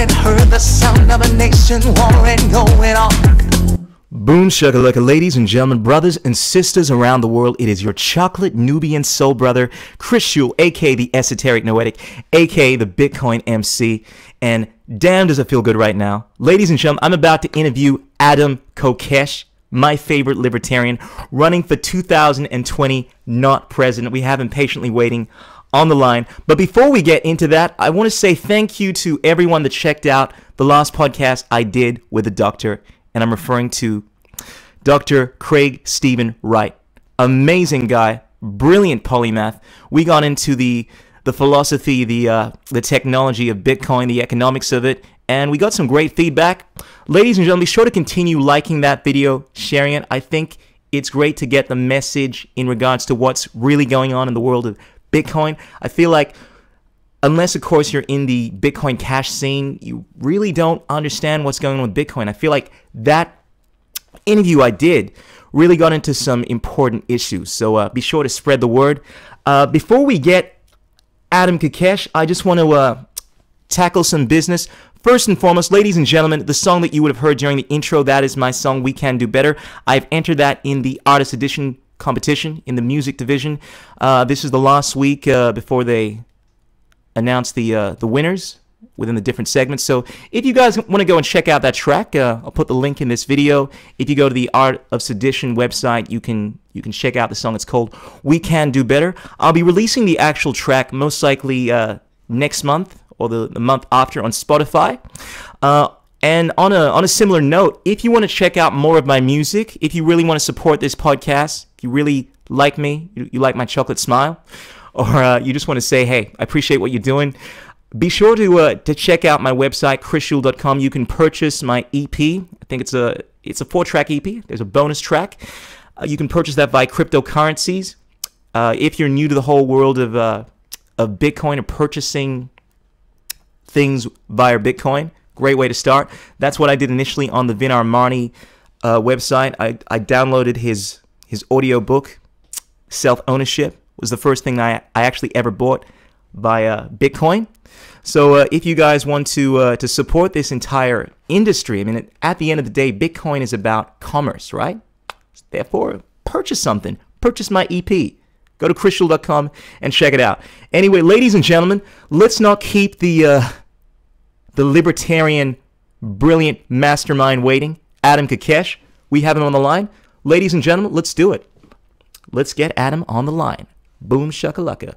and heard the sound of a nation warring going on. Boom shakalaka, ladies and gentlemen, brothers and sisters around the world. It is your chocolate Nubian soul brother, Chris Schul, aka the Esoteric Noetic, aka the Bitcoin MC. And damn, does it feel good right now. Ladies and gentlemen, I'm about to interview Adam Kokesh, my favorite libertarian, running for 2020, not president. We have him patiently waiting on the line. But before we get into that, I want to say thank you to everyone that checked out the last podcast I did with the doctor. And I'm referring to Dr. Craig Stephen Wright. Amazing guy, brilliant polymath. We got into the philosophy, the technology of Bitcoin, the economics of it, and we got some great feedback. Ladies and gentlemen, be sure to continue liking that video, sharing it. I think it's great to get the message in regards to what's really going on in the world of Bitcoin. I feel like unless, of course, you're in the Bitcoin Cash scene, you really don't understand what's going on with Bitcoin. I feel like that interview I did really got into some important issues. So be sure to spread the word. Before we get Adam Kokesh, I just want to tackle some business. First and foremost, ladies and gentlemen, the song that you would have heard during the intro, that is my song, We Can Do Better. I've entered that in the Artist Edition competition in the music division. This is the last week before they announce the winners within the different segments. So if you guys want to go and check out that track, I'll put the link in this video. If you go to the Art of Sedition website, you can check out the song. It's called We Can Do Better. I'll be releasing the actual track most likely next month or the month after on Spotify. And on a similar note, if you want to check out more of my music, if you really want to support this podcast, if you really like me, you like my chocolate smile, or you just want to say, hey, I appreciate what you're doing, be sure to check out my website, chrisschul.com. You can purchase my EP. I think it's a 4-track EP. There's a bonus track. You can purchase that via cryptocurrencies. If you're new to the whole world of Bitcoin or purchasing things via Bitcoin, great way to start. That's what I did initially on the Vin Armani website. I downloaded his audio book, Self-Ownership. Was the first thing I actually ever bought via Bitcoin. So if you guys want to support this entire industry, I mean, at the end of the day, Bitcoin is about commerce, right? Therefore, purchase something. Purchase my EP. Go to chrisschul.com and check it out. Anyway, ladies and gentlemen, let's not keep the libertarian, brilliant mastermind waiting, Adam Kokesh. We have him on the line. Ladies and gentlemen, let's do it. Let's get Adam on the line. Boom shakalaka.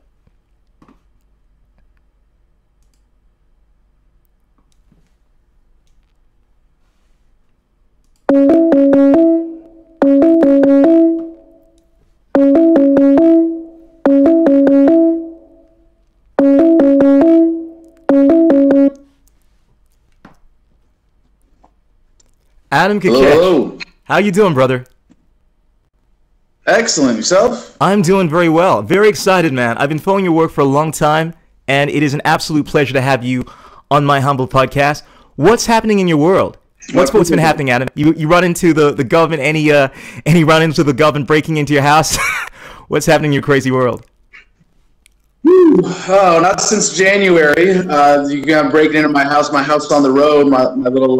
Adam Kokesh. Hello. How you doing, brother? Excellent. Yourself? I'm doing very well. Very excited, man. I've been following your work for a long time, and it is an absolute pleasure to have you on my humble podcast. What's happening in your world? What's been happening, Adam? You run into the government, any run into the government breaking into your house? What's happening in your crazy world? Oh, not since January. You got breaking into my house. My house on the road, my little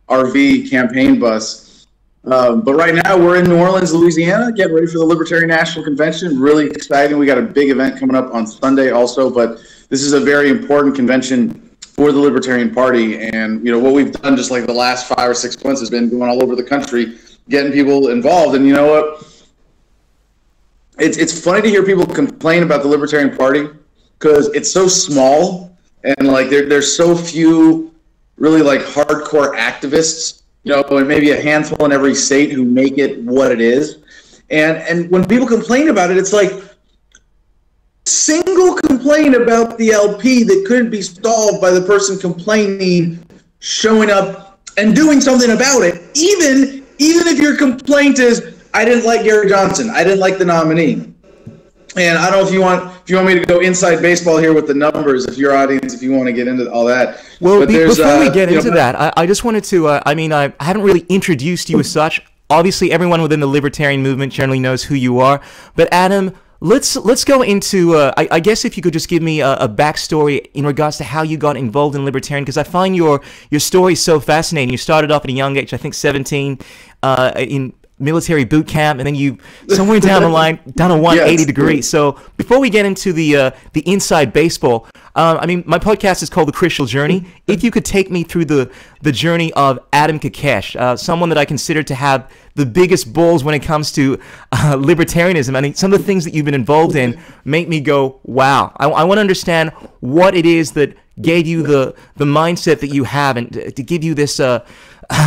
RV campaign bus. But right now we're in New Orleans, Louisiana, getting ready for the Libertarian National Convention. Really exciting. We got a big event coming up on Sunday also, but this is a very important convention for the Libertarian Party. And, you know, what we've done just like the last 5 or 6 months has been going all over the country, getting people involved. And you know what? It's funny to hear people complain about the Libertarian Party because it's so small and like there's so few really like hardcore activists, you know, and maybe a handful in every state who make it what it is. And when people complain about it, it's like single complaint about the LP that couldn't be solved by the person complaining, showing up and doing something about it. Even if your complaint is, I didn't like Gary Johnson, I didn't like the nominee. And I don't know if you want me to go inside baseball here with the numbers, if your audience, if you want to get into all that. Well, but before we get into that, I just wanted to, I haven't really introduced you as such. Obviously, everyone within the Libertarian movement generally knows who you are. But Adam, Let's go into, I guess if you could just give me a backstory in regards to how you got involved in Libertarian, because I find your story so fascinating. You started off at a young age, I think 17, in military boot camp, and then you, somewhere down the line, done a 180 degree. So before we get into the inside baseball, I mean, my podcast is called The Crucial Journey. If you could take me through the journey of Adam Kokesh, someone that I consider to have the biggest balls when it comes to libertarianism. I mean, some of the things that you've been involved in make me go, wow. I want to understand what it is that gave you the mindset that you have, and to give you this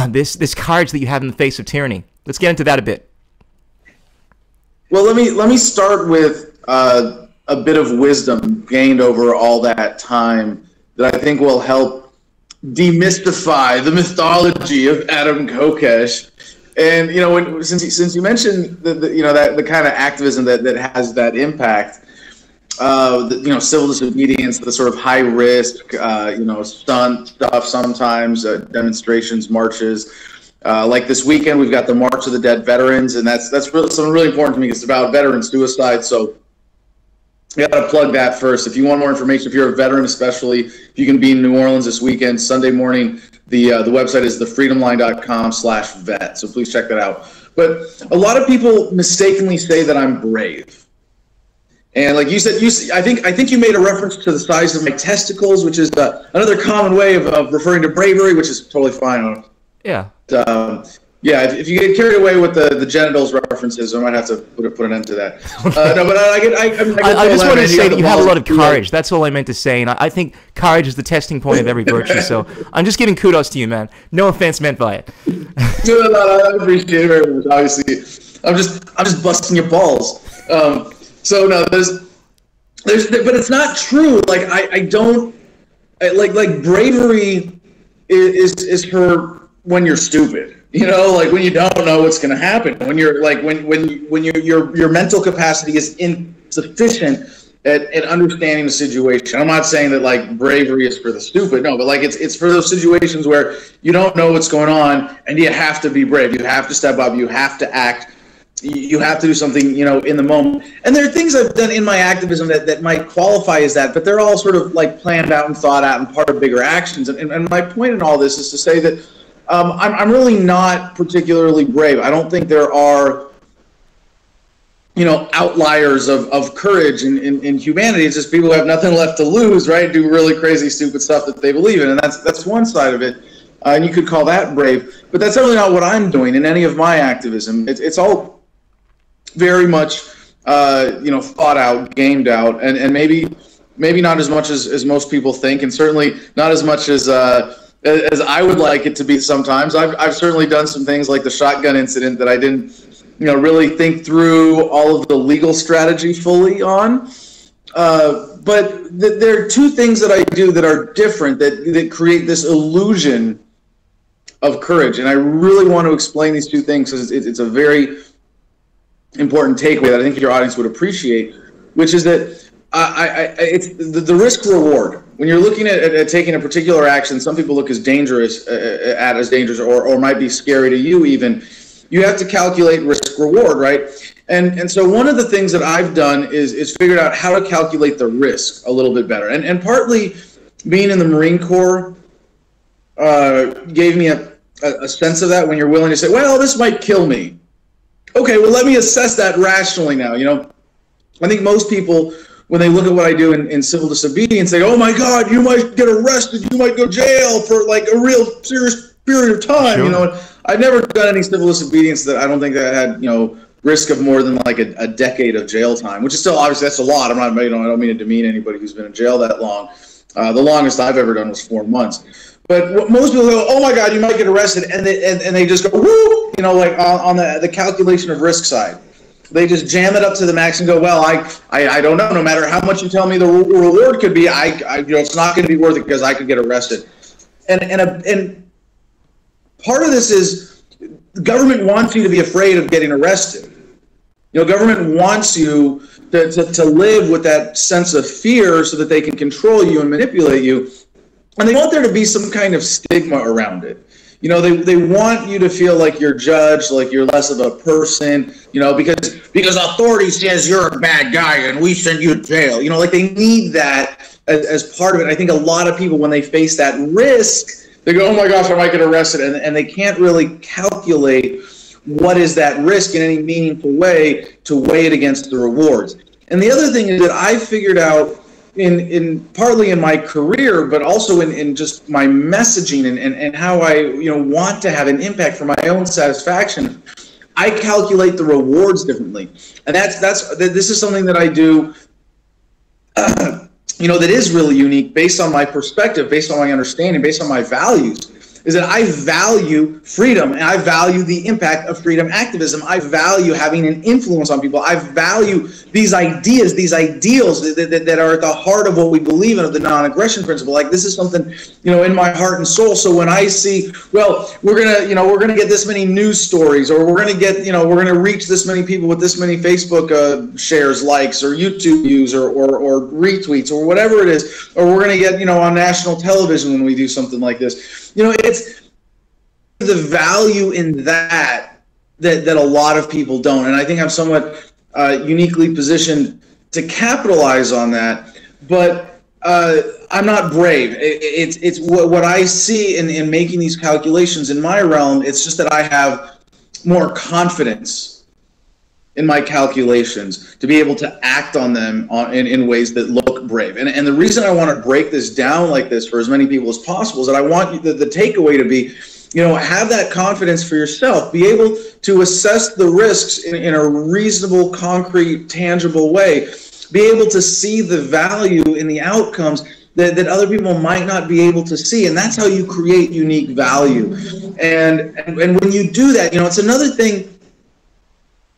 this courage that you have in the face of tyranny. Let's get into that a bit. Well, let me start with a bit of wisdom gained over all that time that I think will help demystify the mythology of Adam Kokesh. And you know, since you mentioned the kind of activism that has that impact, civil disobedience, the sort of high risk, stunt stuff sometimes, demonstrations, marches. Like this weekend, we've got the March of the Dead Veterans, and that's really, something really important to me. It's about veteran suicide, so you got to plug that first. If you want more information, if you're a veteran especially, if you can be in New Orleans this weekend, Sunday morning, the website is thefreedomline.com/vet, so please check that out. But a lot of people mistakenly say that I'm brave. And like you said, I think you made a reference to the size of my testicles, which is another common way of referring to bravery, which is totally fine. Yeah. Yeah, if you get carried away with the genitals references, I might have to put an end to that. No, but I just wanted to say that you have a lot of courage. That's all I meant to say, and I think courage is the testing point of every virtue. So I'm just giving kudos to you, man. No offense meant by it. I appreciate it very much. Obviously, I'm just busting your balls. So no, there's, but it's not true. Like I don't like bravery is for when you're stupid. Like when you don't know what's going to happen, when you're like when your mental capacity is insufficient at understanding the situation. I'm not saying that like bravery is for the stupid, no, but like it's for those situations where you don't know what's going on and you have to be brave. You have to step up. You have to act. You have to do something, in the moment. And there are things I've done in my activism that might qualify as that, but they're all sort of like planned out and thought out and part of bigger actions. And my point in all this is to say that I'm really not particularly brave. I don't think there are, outliers of courage in humanity. It's just people who have nothing left to lose, right? Do really crazy, stupid stuff that they believe in, and that's one side of it. And you could call that brave, but that's certainly not what I'm doing in any of my activism. It's all very much, thought out, gamed out, and maybe not as much as most people think, and certainly not as much as I would like it to be sometimes. I've certainly done some things like the shotgun incident that I didn't, really think through all of the legal strategy fully on. But there are two things that I do that are different, that create this illusion of courage. And I really want to explain these two things because it's a very important takeaway that I think your audience would appreciate, which is that it's the risk reward. When you're looking at taking a particular action, some people look as dangerous or might be scary to you even. You have to calculate risk reward, right? And so one of the things that I've done is figured out how to calculate the risk a little bit better. And partly being in the Marine Corps gave me a sense of that, when you're willing to say, well, this might kill me. Okay, well, let me assess that rationally now. I think most people, when they look at what I do in civil disobedience, say, oh my God, you might get arrested, you might go to jail for like a real serious period of time. Sure. I've never done any civil disobedience that I don't think that had, risk of more than like a decade of jail time, which is still, obviously that's a lot. I don't mean to demean anybody who's been in jail that long. The longest I've ever done was 4 months. But what most people go, oh my God, you might get arrested, and they just go, woo, like on the calculation of risk side. They just jam it up to the max and go, well, I don't know. No matter how much you tell me the reward could be, it's not going to be worth it because I could get arrested. And part of this is the government wants you to be afraid of getting arrested. Government wants you to live with that sense of fear so that they can control you and manipulate you. And they want there to be some kind of stigma around it. You know, they want you to feel like you're judged, like you're less of a person, you know, because authority says you're a bad guy and we send you to jail. You know, like they need that as part of it. I think a lot of people, when they face that risk, they go, oh my gosh, I might get arrested. And they can't really calculate what is that risk in any meaningful way to weigh it against the rewards. And the other thing is that I figured out in partly in my career, but also in just my messaging and how I, you know, want to have an impact for my own satisfaction, I calculate the rewards differently. And this is something that I do, you know, that is really unique based on my perspective, based on my understanding, based on my values, is that I value freedom and I value the impact of freedom activism. I value having an influence on people. I value these ideas, these ideals that are at the heart of what we believe in, of the non-aggression principle. Like, this is something, you know, in my heart and soul. So when I see, well, we're gonna get this many news stories, or we're gonna get, you know, we're gonna reach this many people with this many Facebook shares, likes, or YouTube views, or retweets, or whatever it is, or we're gonna get, you know, on national television when we do something like this. You know, it's the value in that a lot of people don't, and I think I'm somewhat uniquely positioned to capitalize on that. But I'm not brave. It's what I see in making these calculations in my realm. It's just that I have more confidence in my calculations to be able to act on them in ways that look brave. And the reason I want to break this down like this for as many people as possible is that I want the takeaway to be, you know, have that confidence for yourself, be able to assess the risks in a reasonable, concrete, tangible way, be able to see the value in the outcomes that other people might not be able to see. And that's how you create unique value. And when you do that, you know, it's another thing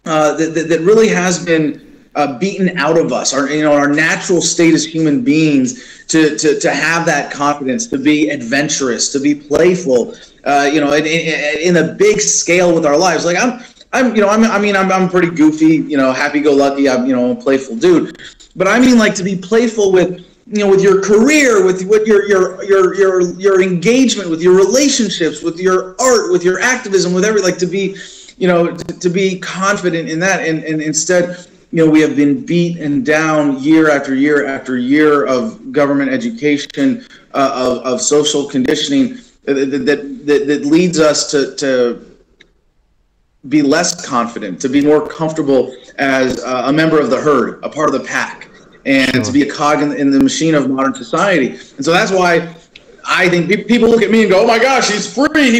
that really has been beaten out of us, our natural state as human beings, to have that confidence, to be adventurous, to be playful, you know, in a big scale with our lives. Like I'm pretty goofy, you know, happy-go-lucky. I'm, you know, a playful dude, but I mean, like, to be playful with, you know, with your career, with your engagement, with your relationships, with your art, with your activism, with everything, like, to be, you know, to be confident in that, and instead, you know, we have been beaten down year after year after year of government education, of social conditioning that leads us to be less confident, to be more comfortable as a member of the herd, a part of the pack, and to be a cog in the machine of modern society. And so that's why I think people look at me and go, "Oh my gosh, he's free! He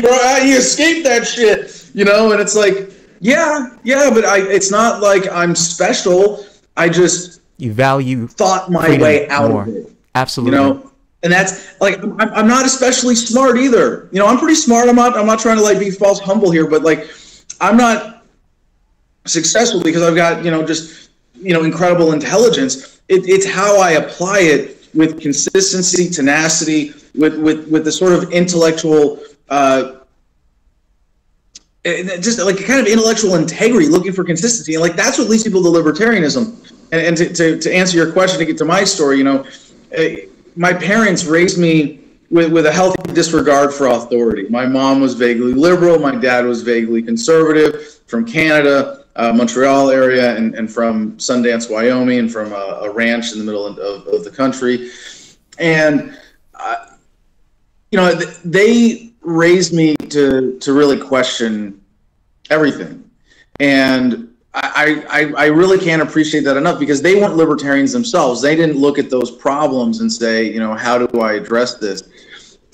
escaped that shit," you know. And it's like, yeah, but it's not like I'm special. I just thought my way out of it. Absolutely. You know, and that's like, I'm not especially smart either. You know, I'm pretty smart. I'm not trying to like be false humble here, but like, I'm not successful because I've got, you know, just, you know, incredible intelligence. It's how I apply it with consistency, tenacity, with the sort of intellectual, just like a kind of intellectual integrity, looking for consistency. And like, that's what leads people to libertarianism. And to answer your question, to get to my story, you know, my parents raised me with a healthy disregard for authority. My mom was vaguely liberal. My dad was vaguely conservative, from Canada, Montreal area, and from Sundance, Wyoming, and from a ranch in the middle of the country. And, you know, they raised me to really question everything. And I really can't appreciate that enough, because they weren't libertarians themselves. They didn't look at those problems and say, you know, how do I address this?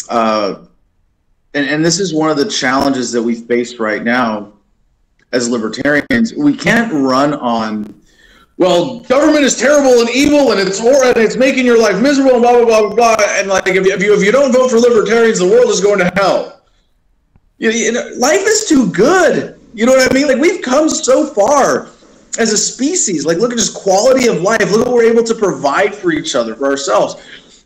And this is one of the challenges that we face right now as libertarians. We can't run on, well, government is terrible and evil, and it's making your life miserable, and blah, blah, blah, blah. And like, if you don't vote for libertarians, the world is going to hell. You know, life is too good. You know what I mean? Like, we've come so far as a species. Like, look at just quality of life. Look what we're able to provide for each other, for ourselves.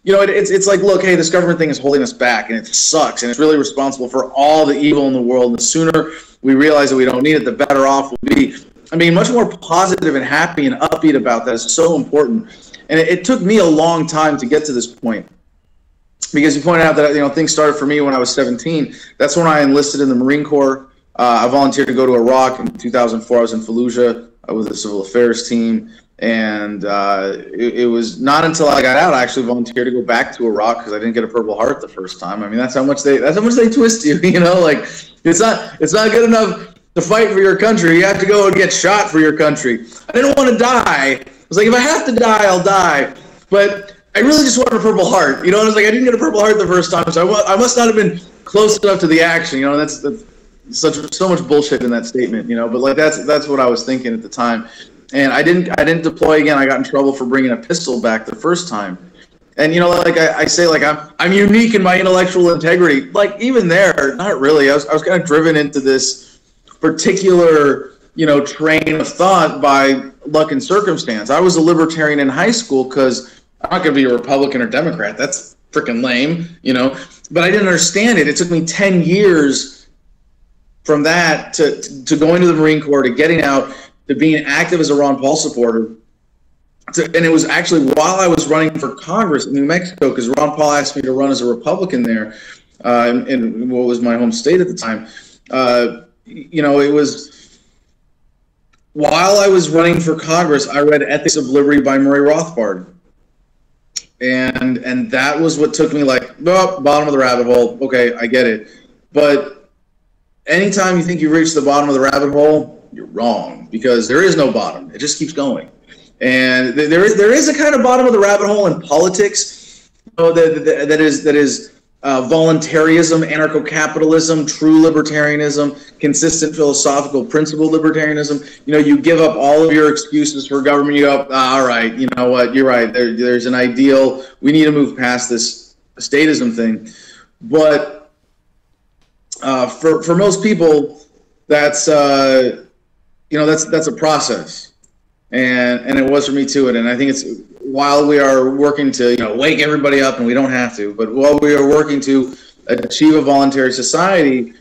You know, it's like, look, hey, this government thing is holding us back, and it sucks, and it's really responsible for all the evil in the world. And the sooner we realize that we don't need it, the better off we'll be. I mean, much more positive and happy and upbeat about that is so important. And it took me a long time to get to this point. because you pointed out that, you know, things started for me when I was 17. That's when I enlisted in the Marine Corps. I volunteered to go to Iraq in 2004. I was in Fallujah with the civil affairs team. And it was not until I got out I actually volunteered to go back to Iraq because I didn't get a Purple Heart the first time. I mean, that's how much they twist you. You know, like it's not good enough to fight for your country. You have to go and get shot for your country. I didn't want to die. I was like, if I have to die, I'll die. But I really just wanted a Purple Heart. You know, and I was like, I didn't get a Purple Heart the first time, so I must not have been close enough to the action. You know, that's so much bullshit in that statement. You know, but like that's what I was thinking at the time. And I didn't deploy again. I got in trouble for bringing a pistol back the first time. And, you know, like I say, like I'm unique in my intellectual integrity. Like even there, not really. I was kind of driven into this particular, you know, train of thought by luck and circumstance. I was a libertarian in high school because I'm not going to be a Republican or Democrat. That's freaking lame, you know. But I didn't understand it. It took me 10 years from that to going to the Marine Corps, to getting out, to being active as a Ron Paul supporter. And it was actually while I was running for Congress in New Mexico, because Ron Paul asked me to run as a Republican there in what was my home state at the time. You know, it was while I was running for Congress, I read Ethics of Liberty by Murray Rothbard. And that was what took me like, oh, bottom of the rabbit hole. Okay, I get it. But anytime you think you've reached the bottom of the rabbit hole, you're wrong, because there is no bottom. It just keeps going. And there is a kind of bottom of the rabbit hole in politics, you know, that is voluntarism, anarcho-capitalism, true libertarianism, consistent philosophical principle libertarianism. You know, you give up all of your excuses for government. You go, all right, you know what, you're right. There's an ideal. We need to move past this statism thing. But for most people, that's you know, that's a process, and it was for me too. And I think it's while we are working to, you know, wake everybody up, and we don't have to, but while we are working to achieve a voluntary society,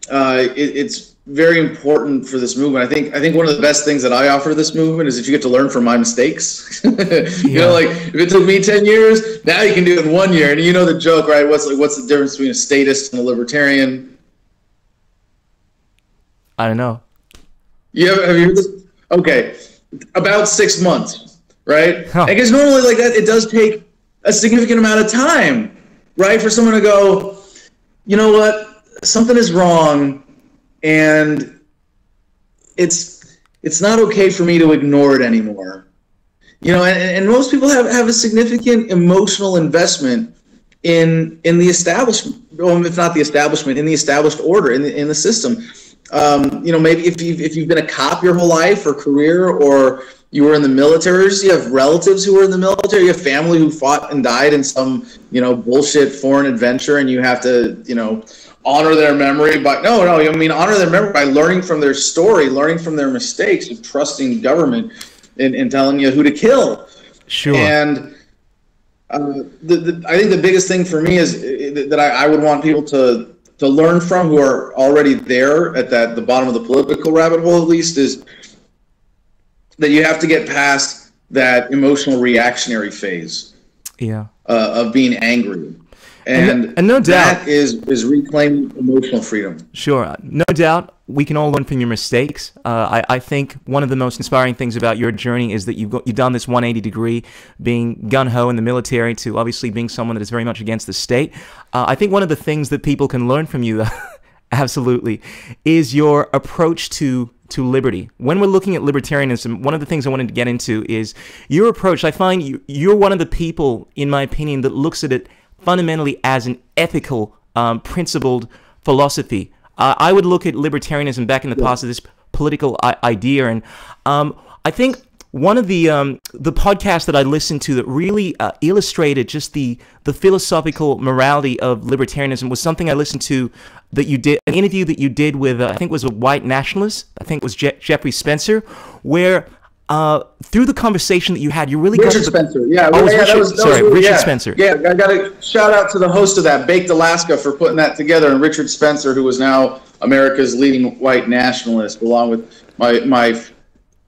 it's very important for this movement. I think one of the best things that I offer this movement is that you get to learn from my mistakes. You know, like if it took me 10 years, now you can do it in 1 year. And you know the joke, right? What's the difference between a statist and a libertarian? I don't know. Have you heard this? Okay, about 6 months, right? Huh. Because normally like that, it does take a significant amount of time, right, for someone to go, you know what, something is wrong, and it's not okay for me to ignore it anymore. You know, and most people have a significant emotional investment in the establishment, well, if not the establishment, in the established order, in the system. You know, maybe if you've been a cop your whole life or career, or you were in the military, you have relatives who were in the military, you have family who fought and died in some, you know, bullshit foreign adventure, and you have to, you know, honor their memory by, I mean, honor their memory by learning from their story, learning from their mistakes, and trusting government in telling you who to kill. Sure. And I think the biggest thing for me is that I would want people to learn from, who are already there at the bottom of the political rabbit hole, at least, is that you have to get past that emotional reactionary phase. Yeah. Of being angry. And no doubt that is reclaiming emotional freedom. Sure. No doubt we can all learn from your mistakes. I think one of the most inspiring things about your journey is that you've done this 180 degree, being gun-ho in the military to obviously being someone that is very much against the state. I think one of the things that people can learn from you, absolutely, is your approach to liberty. When we're looking at libertarianism, one of the things I wanted to get into is your approach. I find you're one of the people, in my opinion, that looks at it fundamentally as an ethical, principled philosophy. I would look at libertarianism back in the past as this political idea, and I think one of the podcasts that I listened to that really illustrated just the philosophical morality of libertarianism was something I listened to that you did, an interview that you did with, I think it was a white nationalist, I think it was Jeffrey Spencer, where through the conversation that you had, you really Richard Spencer, yeah. Oh, Richard Spencer. Yeah, I got to shout out to the host of that, Baked Alaska, for putting that together, and Richard Spencer, who is now America's leading white nationalist, along with my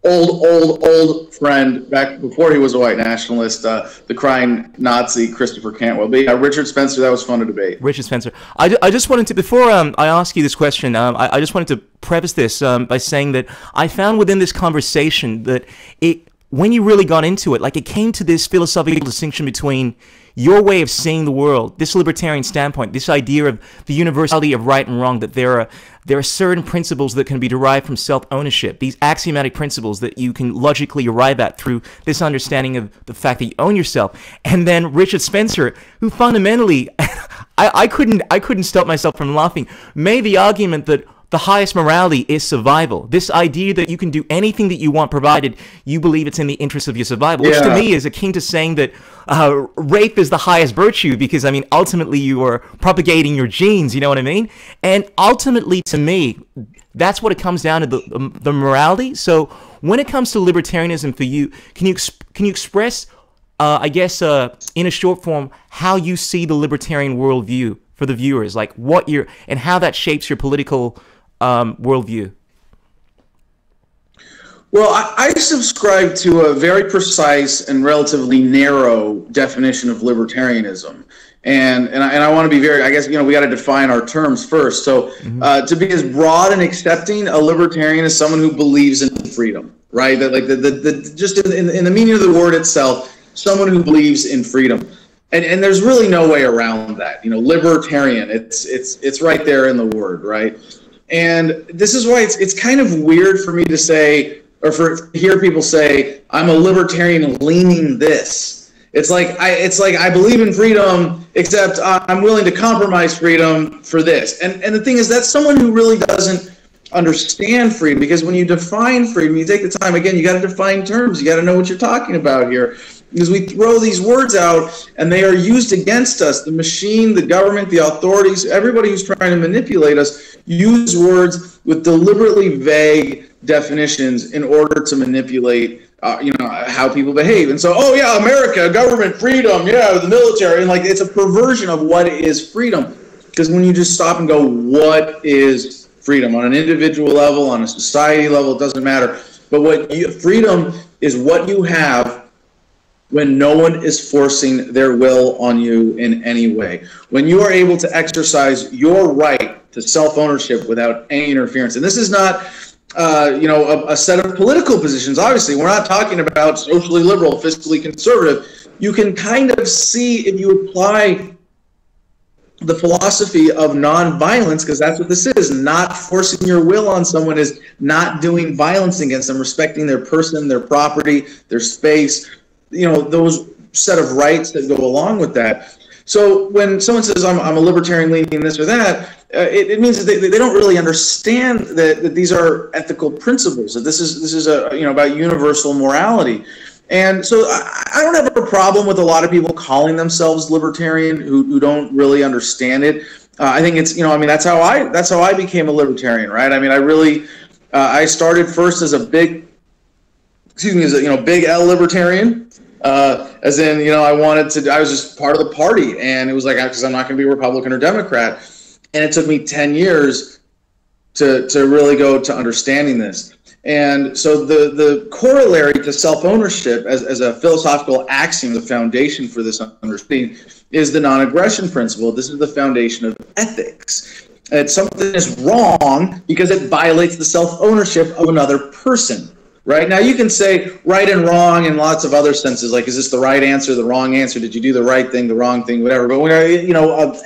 old friend back before he was a white nationalist, the crying Nazi Christopher Cantwell. But yeah, Richard Spencer, that was fun to debate. Richard Spencer. I just wanted to, before I ask you this question, I just wanted to preface this by saying that I found within this conversation that when you really got into it, like it came to this philosophical distinction between your way of seeing the world, this libertarian standpoint, this idea of the universality of right and wrong, that there are certain principles that can be derived from self-ownership, these axiomatic principles that you can logically arrive at through this understanding of the fact that you own yourself. And then Richard Spencer, who fundamentally, I couldn't stop myself from laughing, made the argument that the highest morality is survival. This idea that you can do anything that you want provided you believe it's in the interest of your survival, which to me is akin to saying that rape is the highest virtue because, I mean, ultimately you are propagating your genes, you know what I mean? And ultimately, to me, that's what it comes down to, the morality. So when it comes to libertarianism for you, can you express, I guess, in a short form, how you see the libertarian worldview for the viewers, like what you're, and how that shapes your political worldview? Well, I subscribe to a very precise and relatively narrow definition of libertarianism. And I want to be very, I guess, we got to define our terms first. So to be as broad and accepting, a libertarian is someone who believes in freedom, right? That, like, just in the meaning of the word itself, someone who believes in freedom. And there's really no way around that. Libertarian, it's right there in the word, right? And this is why it's kind of weird for me to say, or to hear people say, I'm a libertarian leaning this. It's like I believe in freedom, except I'm willing to compromise freedom for this. And the thing is, that's someone who really doesn't understand freedom, because when you define freedom, you take the time, again, you got to define terms. You got to know what you're talking about here. Because we throw these words out and they are used against us. The machine, the government, the authorities, everybody who's trying to manipulate us use words with deliberately vague definitions in order to manipulate how people behave. And so, oh yeah, America, government, freedom, yeah, the military, and like it's a perversion of what is freedom. Because when you just stop and go, what is freedom? On an individual level, on a society level, it doesn't matter. But freedom is what you have when no one is forcing their will on you in any way. When you are able to exercise your right to self-ownership without any interference. And this is not, a set of political positions. Obviously, we're not talking about socially liberal, fiscally conservative. You can kind of see, if you apply the philosophy of nonviolence, because that's what this is. Not forcing your will on someone is not doing violence against them, respecting their person, their property, their space, those set of rights that go along with that. So when someone says, I'm a libertarian leaning this or that, it means that they don't really understand that these are ethical principles, that this is about universal morality. And so I don't have a problem with a lot of people calling themselves libertarian who don't really understand it. I think it's, that's how I became a libertarian, right? I mean, I started first as a big L libertarian. As in, I was just part of the party, and it was like, because I'm not going to be a Republican or Democrat. And it took me 10 years to really go to understanding this. And so the corollary to self-ownership as a philosophical axiom, the foundation for this understanding, is the non-aggression principle. This is the foundation of ethics. And something is wrong because it violates the self-ownership of another person. Right? Now, you can say right and wrong in lots of other senses, like, is this the right answer, the wrong answer? Did you do the right thing, the wrong thing, whatever? But when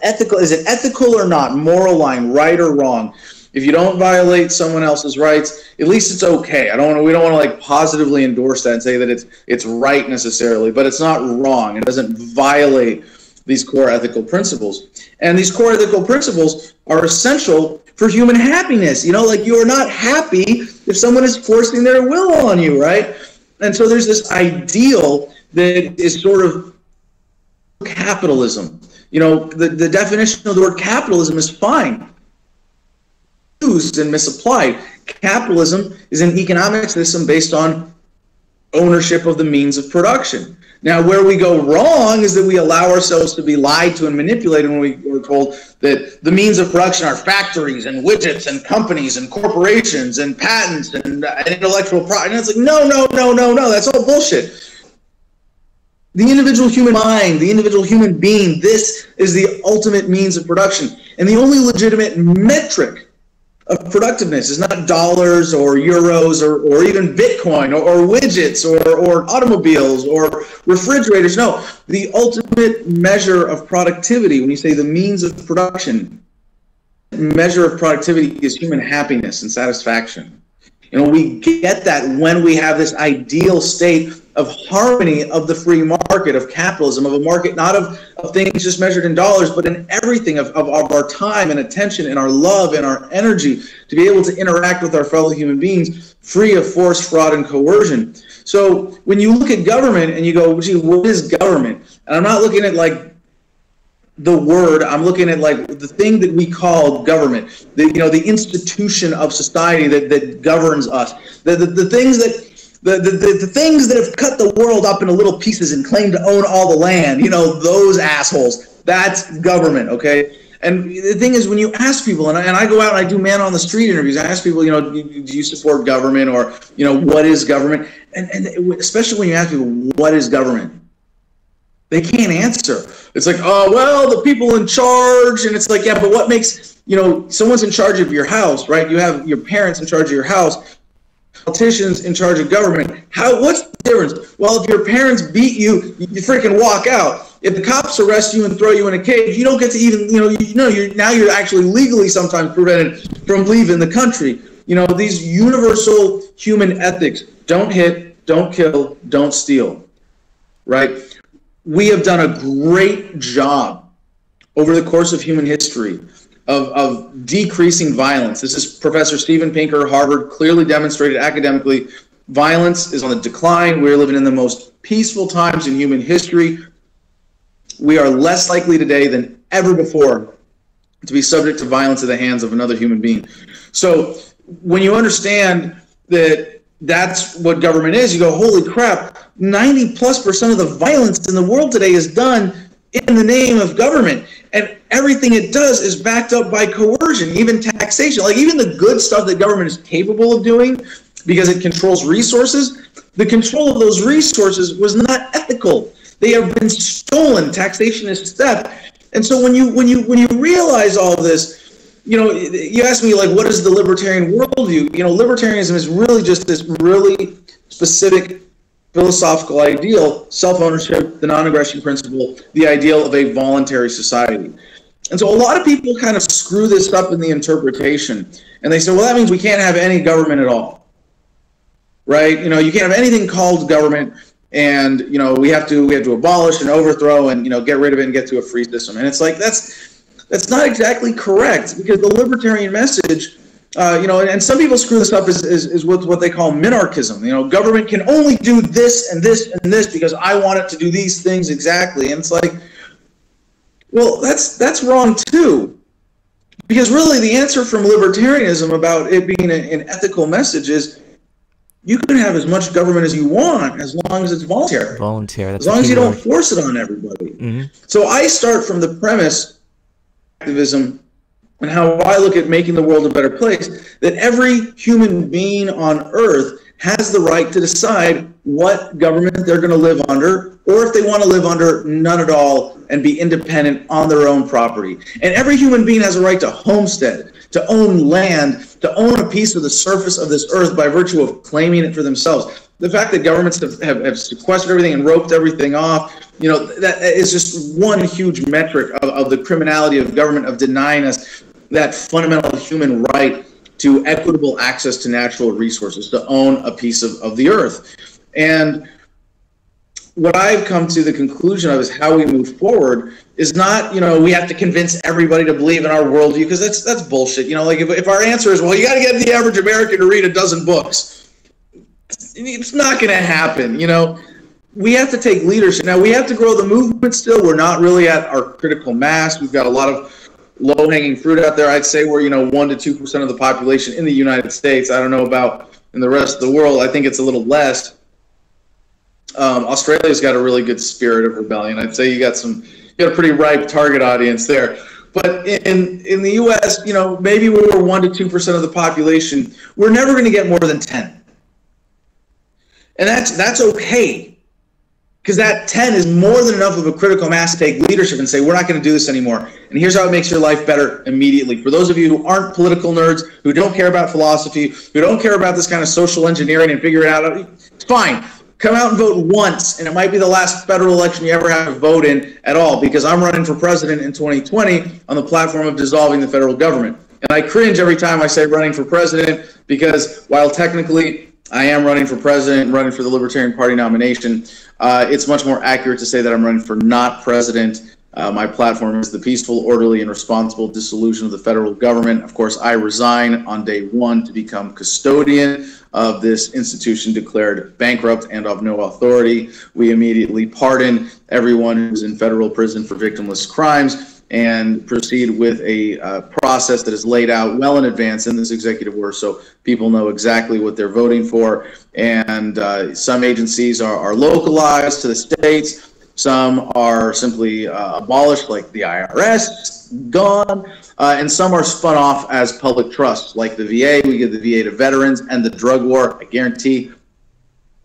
ethical, is it ethical or not? Moral line, right or wrong? If you don't violate someone else's rights, at least it's okay. We don't want to like positively endorse that and say that it's right necessarily, but it's not wrong. It doesn't violate these core ethical principles. And these core ethical principles are essential for human happiness. Like, you are not happy if someone is forcing their will on you, right? And so there's this ideal that is sort of capitalism. The definition of the word capitalism is fine, used and misapplied. Capitalism is an economic system based on ownership of the means of production. Now, where we go wrong is that we allow ourselves to be lied to and manipulated when we are told that the means of production are factories and widgets and companies and corporations and patents and intellectual property. And it's like, no, that's all bullshit. The individual human mind, the individual human being, this is the ultimate means of production. And the only legitimate metric of productiveness is not dollars or euros or even Bitcoin or widgets or automobiles or refrigerators. No, the ultimate measure of productivity, when you say the means of production, measure of productivity is human happiness and satisfaction. You know, we get that when we have this ideal state of harmony of the free market, of capitalism, of a market not of things just measured in dollars, but in everything of our time and attention and our love and our energy to be able to interact with our fellow human beings free of force, fraud, and coercion. So when you look at government and you go, gee, what is government? And I'm not looking at like the word, I'm looking at like the thing that we call government, the institution of society that governs us, the things that the things that have cut the world up into little pieces and claim to own all the land, those assholes. That's government, okay? And the thing is, when you ask people, and I go out and I do man on the street interviews, I ask people, do you support government, or what is government? And especially when you ask people, what is government? They can't answer. It's like, oh, well, the people in charge. And it's like, yeah, but what makes, someone's in charge of your house, right? You have your parents in charge of your house, politicians in charge of government. What's the difference? Well, if your parents beat you, you freaking walk out. If the cops arrest you and throw you in a cage, you don't get to even, you're actually legally sometimes prevented from leaving the country. These universal human ethics, don't hit, don't kill, don't steal, right? We have done a great job over the course of human history of decreasing violence. This is Professor Steven Pinker, Harvard, clearly demonstrated academically. Violence is on the decline. We're living in the most peaceful times in human history. We are less likely today than ever before to be subject to violence at the hands of another human being. So when you understand that that's what government is, you go, holy crap, 90+% of the violence in the world today is done in the name of government. And everything it does is backed up by coercion, even taxation. Like even the good stuff that government is capable of doing because it controls resources, the control of those resources was not ethical. They have been stolen. Taxation is theft. And so when you realize all this, you ask me, like, what is the libertarian worldview? Libertarianism is really just this really specific philosophical ideal, self-ownership, the non-aggression principle, the ideal of a voluntary society. And so a lot of people kind of screw this up in the interpretation. And they say, well, that means we can't have any government at all, right? You can't have anything called government, and, we have to abolish and overthrow and, get rid of it and get to a free system. And it's like, that's not exactly correct, because the libertarian message, and some people screw this up is with what they call minarchism. Government can only do this and this and this because I want it to do these things exactly. And it's like, well, that's wrong too. Because really the answer from libertarianism about it being an ethical message is you can have as much government as you want as long as it's voluntary. That's as long as you don't force it on everybody. Mm-hmm. So I start from the premise activism and how I look at making the world a better place, that every human being on earth has the right to decide what government they're going to live under, or if they want to live under none at all and be independent on their own property. And every human being has a right to homestead, to own land, to own a piece of the surface of this earth by virtue of claiming it for themselves. The fact that governments have sequestered everything and roped everything off, that is just one huge metric of the criminality of government, of denying us that fundamental human right to equitable access to natural resources, to own a piece of the earth. And what I've come to the conclusion of is how we move forward is not, we have to convince everybody to believe in our worldview, because that's bullshit. Like if our answer is, well, you got to get the average American to read a dozen books, it's not going to happen. We have to take leadership. Now, we have to grow the movement still. We're not really at our critical mass. We've got a lot of low-hanging fruit out there. I'd say we're, 1% to 2% of the population in the United States. I don't know about in the rest of the world. I think it's a little less. Australia's got a really good spirit of rebellion. I'd say you got a pretty ripe target audience there. But in the U.S., you know, maybe we're 1% to 2% of the population. We're never going to get more than 10, and that's okay, because that 10 is more than enough of a critical mass to take leadership and say, we're not going to do this anymore. And here's how it makes your life better immediately. For those of you who aren't political nerds, who don't care about philosophy, who don't care about this kind of social engineering and figure it out, it's fine. Come out and vote once, and it might be the last federal election you ever have to vote in at all, because I'm running for president in 2020 on the platform of dissolving the federal government. And I cringe every time I say running for president, because while technically I am running for president, running for the Libertarian Party nomination, it's much more accurate to say that I'm running for not president. My platform is the peaceful, orderly, and responsible dissolution of the federal government. Of course, I resign on day one to become custodian of this institution declared bankrupt and of no authority. We immediately pardon everyone who's in federal prison for victimless crimes and proceed with a process that is laid out well in advance in this executive order, so people know exactly what they're voting for. And some agencies are localized to the states. Some are simply abolished, like the IRS, gone, and some are spun off as public trusts, like the VA. We give the VA to veterans, and the drug war, I guarantee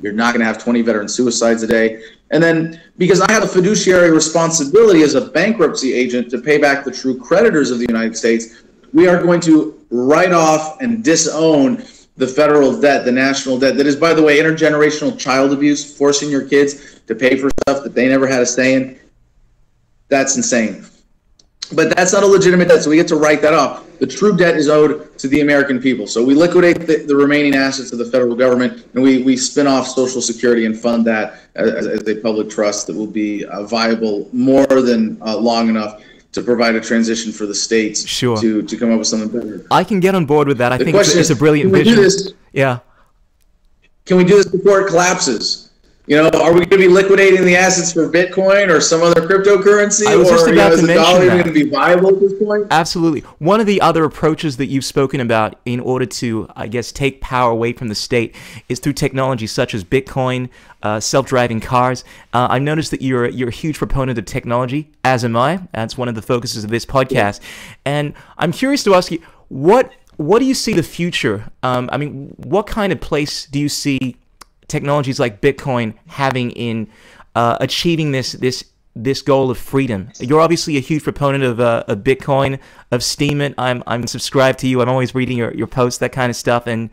you're not going to have 20 veteran suicides a day. And then, because I have a fiduciary responsibility as a bankruptcy agent to pay back the true creditors of the United States, we are going to write off and disown the federal debt, the national debt, that is, by the way, intergenerational child abuse, forcing your kids to pay for stuff that they never had a say in. That's insane. But that's not a legitimate debt, so we get to write that off. The true debt is owed to the American people. So we liquidate the remaining assets of the federal government, and we spin off Social Security and fund that as a public trust that will be viable more than long enough to provide a transition for the states to come up with something better. I can get on board with that. I think it's a brilliant vision. Can we do this? Yeah. Can we do this before it collapses? You know, are we going to be liquidating the assets for Bitcoin or some other cryptocurrency? I was just about to mention that. Is the dollar going to be viable at this point? Absolutely. One of the other approaches that you've spoken about in order to, I guess, take power away from the state is through technology such as Bitcoin, self-driving cars. I've noticed that you're a huge proponent of technology, as am I. That's one of the focuses of this podcast. Yeah. And I'm curious to ask you, what do you see the future? I mean, what kind of place do you see technologies like Bitcoin having in achieving this goal of freedom? You're obviously a huge proponent of Bitcoin, of Steam it. I'm subscribed to you. I'm always reading your posts, that kind of stuff, and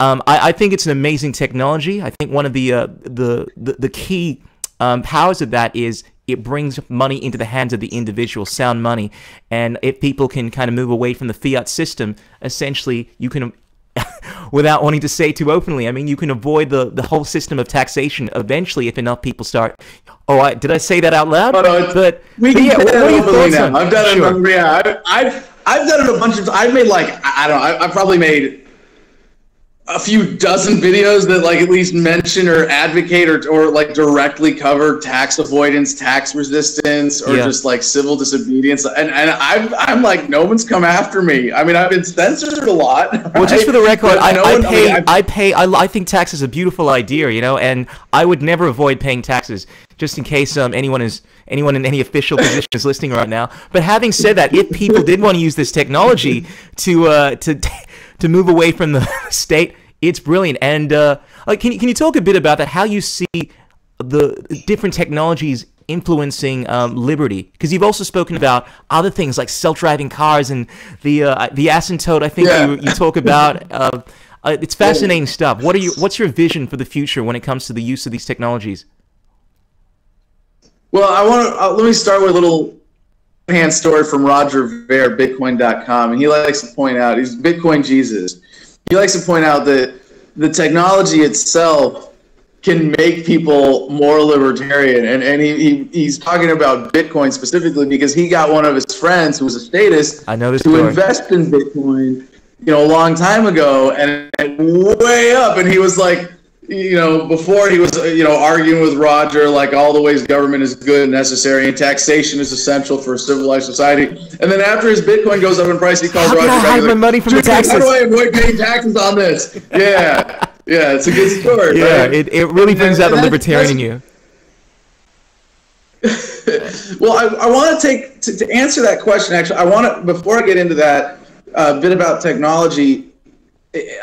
I think it's an amazing technology. I think one of the key powers of that is it brings money into the hands of the individual, sound money, and if people can kind of move away from the fiat system, essentially you can, without wanting to say too openly, I mean, you can avoid the whole system of taxation eventually if enough people start. Oh, did I say that out loud? Oh, no, but we can what are your thoughts now. on? I've done it. Yeah, I've done it a bunch of. I've made I've probably made a few dozen videos that at least mention or advocate or directly cover tax avoidance, tax resistance, or just civil disobedience. And I'm like, no one's come after me. I mean, I've been censored a lot. Right? Well, just for the record, I think tax is a beautiful idea, you know, and I would never avoid paying taxes, just in case anyone in any official position is listening right now. But having said that, if people did want to use this technology to move away from the state, it's brilliant. And can you talk a bit about that? How you see the different technologies influencing liberty? Because you've also spoken about other things like self-driving cars and the asymptote. I think you talk about. It's fascinating stuff. What's your vision for the future when it comes to the use of these technologies? Well, let me start with a little hand story from Roger Ver, Bitcoin.com, and he likes to point out, he's Bitcoin Jesus. He likes to point out that the technology itself can make people more libertarian, and he's talking about Bitcoin specifically because he got one of his friends who was a statist to invest in Bitcoin, a long time ago, and way up, and he was like, before he was, arguing with Roger, all the ways government is good and necessary and taxation is essential for a civilized society. And then after his Bitcoin goes up in price, he calls Roger back. How can I hide my money from the taxes? How do I avoid paying taxes on this? Yeah. Yeah, it's a good story. Yeah, right? it really brings out the libertarian in you. Well, I want to answer that question. Actually, I want to, before I get into that bit about technology,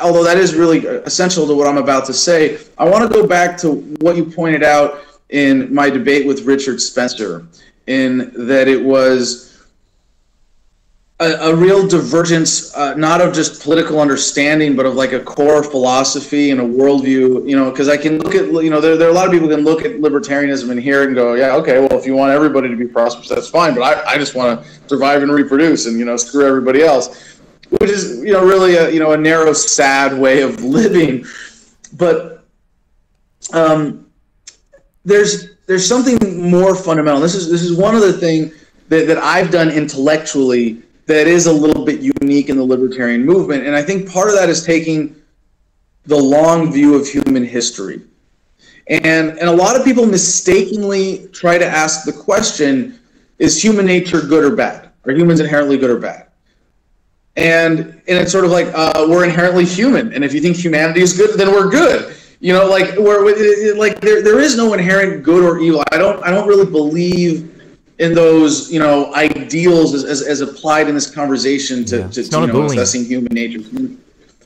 although that is really essential to what I'm about to say, I want to go back to what you pointed out in my debate with Richard Spencer, in that it was a real divergence, not of just political understanding, but of like a core philosophy and a worldview, you know, because I can look at, you know, there are a lot of people who can look at libertarianism and hear it and go, yeah, okay, well, if you want everybody to be prosperous, that's fine, but I just want to survive and reproduce and, you know, screw everybody else, which is, you know, really a, you know, a narrow, sad way of living. But there's something more fundamental. This is one of the things that I've done intellectually that is a little bit unique in the libertarian movement. And I think part of that is taking the long view of human history. And a lot of people mistakenly try to ask the question, is human nature good or bad? Are humans inherently good or bad? And it's sort of like, we're inherently human. And if you think humanity is good, then we're good. You know, like there is no inherent good or evil. I don't really believe in those, you know, ideals as applied in this conversation to you know, assessing human nature.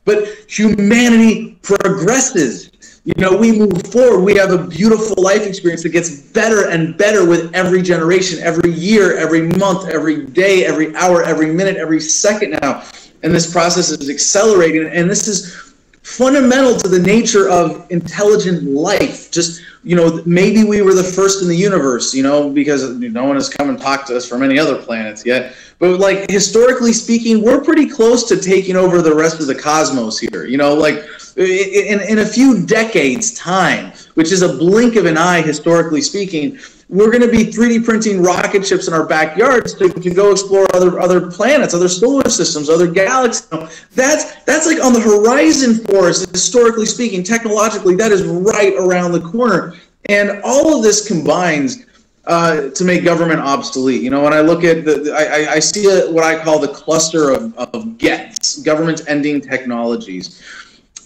But humanity progresses. You know, we move forward. We have a beautiful life experience that gets better and better with every generation, every year, every month, every day, every hour, every minute, every second now. And this process is accelerating. And this is fundamental to the nature of intelligent life. Just, you know, maybe we were the first in the universe, you know, because no one has come and talked to us from any other planets yet. But like historically speaking, we're pretty close to taking over the rest of the cosmos here. You know, like in a few decades' time, which is a blink of an eye historically speaking, we're going to be 3D printing rocket ships in our backyards to go explore other planets, other solar systems, other galaxies. That's like on the horizon for us, historically speaking. Technologically, that is right around the corner. And all of this combines to make government obsolete. You know, when I look at I see what I call the cluster of GETs, government ending technologies.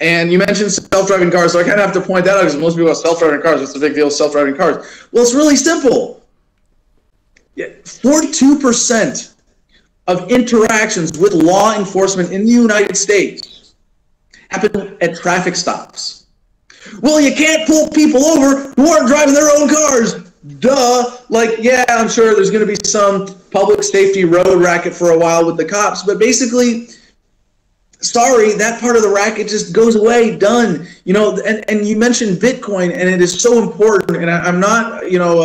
And you mentioned self-driving cars, so I kind of have to point that out because most people have self-driving cars. What's the big deal with self-driving cars? Well, it's really simple. 42% of interactions with law enforcement in the United States happen at traffic stops. Well, you can't pull people over who aren't driving their own cars. Duh. Like, yeah, I'm sure there's going to be some public safety road racket for a while with the cops, but basically, sorry, that part of the racket just goes away, done. You know, and you mentioned Bitcoin, and it is so important. And I'm not, you know,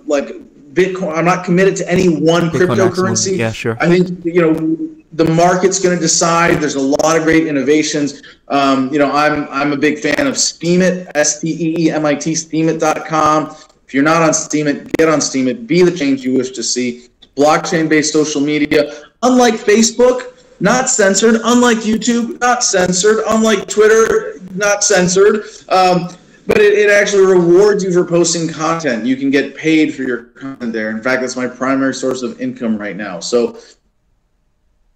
like Bitcoin. I'm not committed to any one cryptocurrency. Yeah, sure. I think, you know, the market's going to decide. There's a lot of great innovations. You know, I'm a big fan of Steemit, STEEMIT, Steemit.com. If you're not on Steemit, get on Steemit. Be the change you wish to see. Blockchain-based social media, unlike Facebook. Not censored, unlike YouTube, not censored, unlike Twitter, not censored. But it actually rewards you for posting content. You can get paid for your content there. In fact, that's my primary source of income right now. So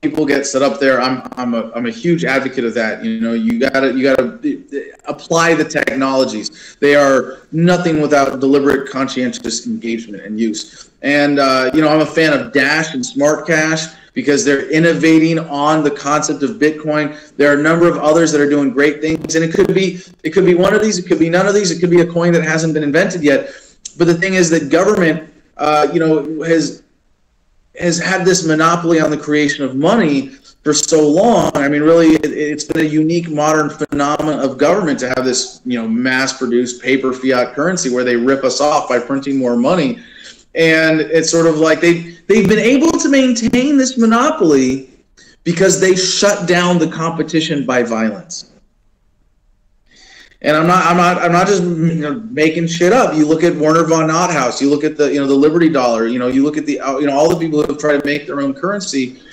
people get set up there. I'm a huge advocate of that. You know, you gotta apply the technologies. They are nothing without deliberate, conscientious engagement and use. And you know, I'm a fan of Dash and Smart Cash, because they're innovating on the concept of Bitcoin. There are a number of others that are doing great things, and it could be one of these, it could be none of these, it could be a coin that hasn't been invented yet. But the thing is that government, you know, has had this monopoly on the creation of money for so long. I mean, really, it's been a unique modern phenomenon of government to have this, you know, mass-produced paper fiat currency where they rip us off by printing more money. And it's sort of like they've been able to maintain this monopoly because they shut down the competition by violence. And I'm not just, you know, making shit up. You look at Werner von Nothaus. You look at the, you know, the Liberty Dollar. You know, you look at the, you know, all the people who have tried to make their own currency,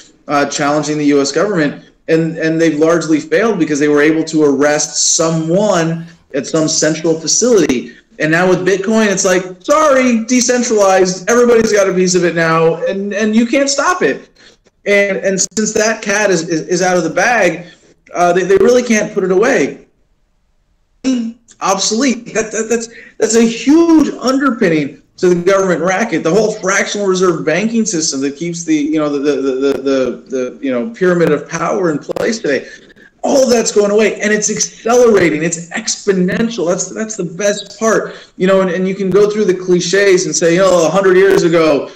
challenging the U.S. government, and they've largely failed because they were able to arrest someone at some central facility. And now with Bitcoin, it's like, sorry, decentralized. Everybody's got a piece of it now, and you can't stop it. And since that cat is out of the bag, they really can't put it away. obsolete. That's a huge underpinning to the government racket. The whole fractional reserve banking system that keeps the pyramid of power in place today. All of that's going away, and it's accelerating. It's exponential. That's the best part, And you can go through the cliches and say, 100 years ago,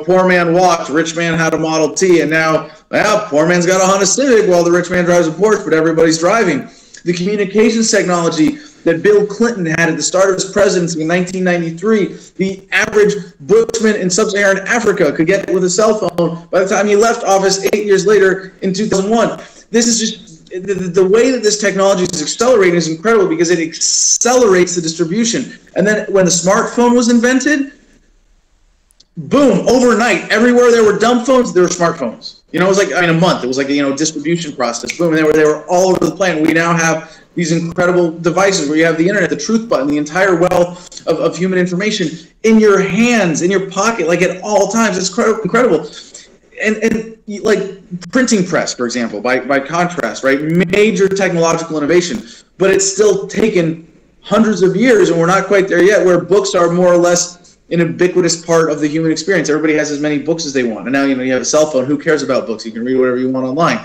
poor man walked, rich man had a Model T, and now, well, poor man's got a Honda Civic while the rich man drives a Porsche, but everybody's driving. The communications technology that Bill Clinton had at the start of his presidency in 1993, the average bushman in sub-Saharan Africa could get it with a cell phone by the time he left office 8 years later in 2001. This is just the way that this technology is accelerating is incredible because it accelerates the distribution. And then when the smartphone was invented, boom, overnight, everywhere there were dumb phones, there were smartphones. It was like in a month. It was like a distribution process. Boom, and they were all over the planet. We now have these incredible devices where you have the internet, the truth button, the entire wealth of human information in your hands, in your pocket, like at all times. It's incredible. And like printing press, for example, by contrast, right? Major technological innovation, but it's still taken hundreds of years, and we're not quite there yet, where books are more or less an ubiquitous part of the human experience. Everybody has as many books as they want, and now you have a cell phone. Who cares about books? You can read whatever you want online,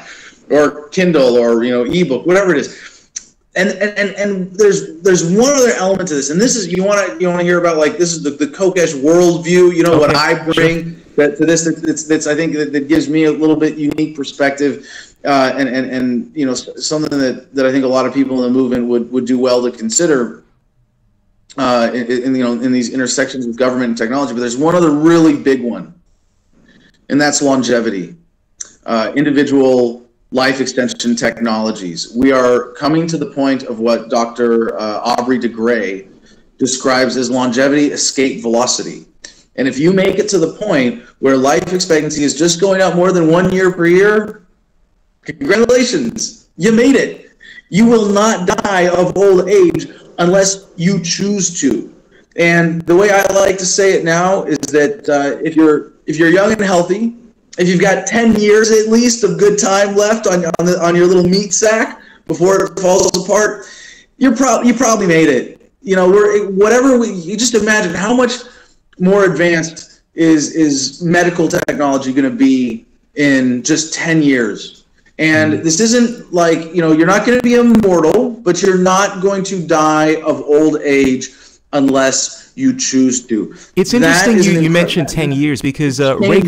or Kindle, or ebook, whatever it is. And there's one other element to this, and this is you want to hear about, like, this is the Kokesh worldview. Okay. What I bring. To this, I think that gives me a little bit unique perspective, and something that I think a lot of people in the movement would do well to consider in these intersections with government and technology. But there's one other really big one, and that's longevity, individual life extension technologies. We are coming to the point of what Dr. Aubrey de Grey describes as longevity escape velocity. And if you make it to the point where life expectancy is just going up more than 1 year per year, congratulations, you made it. You will not die of old age unless you choose to. And the way I like to say it now is that if you're young and healthy, if you've got 10 years at least of good time left on your little meat sack before it falls apart, you probably made it. You just imagine how much more advanced is medical technology going to be in just 10 years. And this isn't like, you're not going to be immortal, but you're not going to die of old age unless you choose to. It's interesting you mentioned 10 years because Ray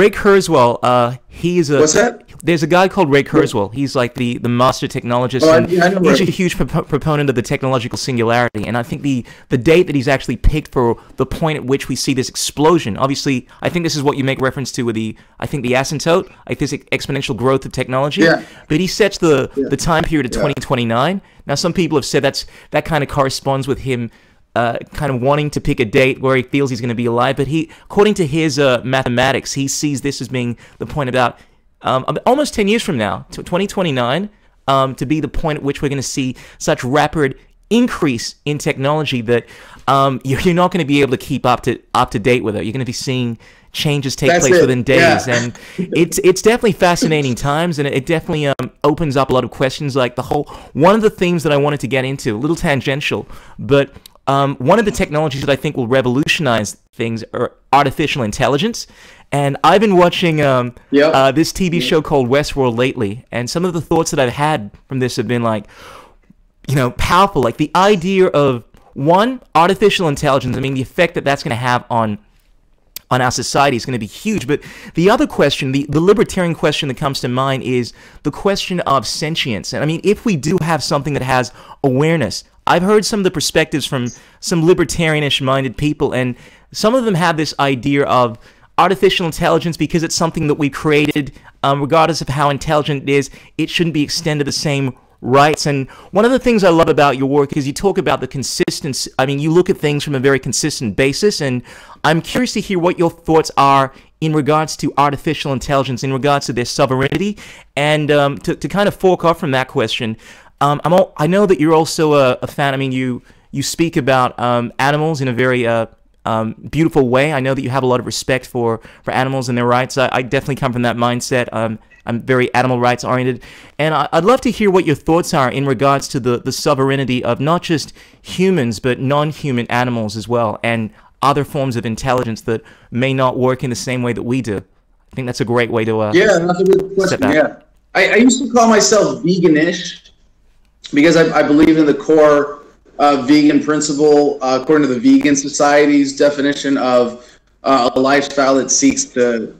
Kurzweil, he's a... What's that? There's a guy called Ray Kurzweil. He's like the master technologist. He's a huge proponent of the technological singularity. And I think the date that he's actually picked for the point at which we see this explosion, obviously, I think this is what you make reference to with the asymptote, like this exponential growth of technology. Yeah. But he sets the time period of 2029. Now, some people have said that kind of corresponds with him kind of wanting to pick a date where he feels he's going to be alive. But according to his mathematics, he sees this as being the point about almost 10 years from now, to 2029, to be the point at which we're going to see such rapid increase in technology that you're not going to be able to keep up to date with it. You're going to be seeing changes take place within days, and it's definitely fascinating times, and it definitely opens up a lot of questions. Like one of the themes that I wanted to get into, a little tangential, but one of the technologies that I think will revolutionize things are artificial intelligence. And I've been watching this TV show called Westworld lately, and some of the thoughts that I've had from this have been like, powerful. Like the idea of, one, artificial intelligence. I mean, the effect that that's going to have on our society is going to be huge. But the other question, the libertarian question that comes to mind is the question of sentience. And I mean, if we do have something that has awareness, I've heard some of the perspectives from some libertarianish-minded people, and some of them have this idea of artificial intelligence, because it's something that we created, regardless of how intelligent it is, it shouldn't be extended the same rights. And one of the things I love about your work is you talk about the consistency. I mean, you look at things from a very consistent basis, and I'm curious to hear what your thoughts are in regards to artificial intelligence, in regards to their sovereignty, and to kind of fork off from that question. I know that you're also a fan. I mean, you speak about animals in a very beautiful way. I know that you have a lot of respect for animals and their rights. I definitely come from that mindset. I'm very animal rights oriented. And I'd love to hear what your thoughts are in regards to the sovereignty of not just humans, but non-human animals as well, and other forms of intelligence that may not work in the same way that we do. I think that's a great way to yeah, that's a good question. Yeah, I used to call myself veganish because I believe in the core vegan principle, according to the Vegan Society's definition of a lifestyle that seeks to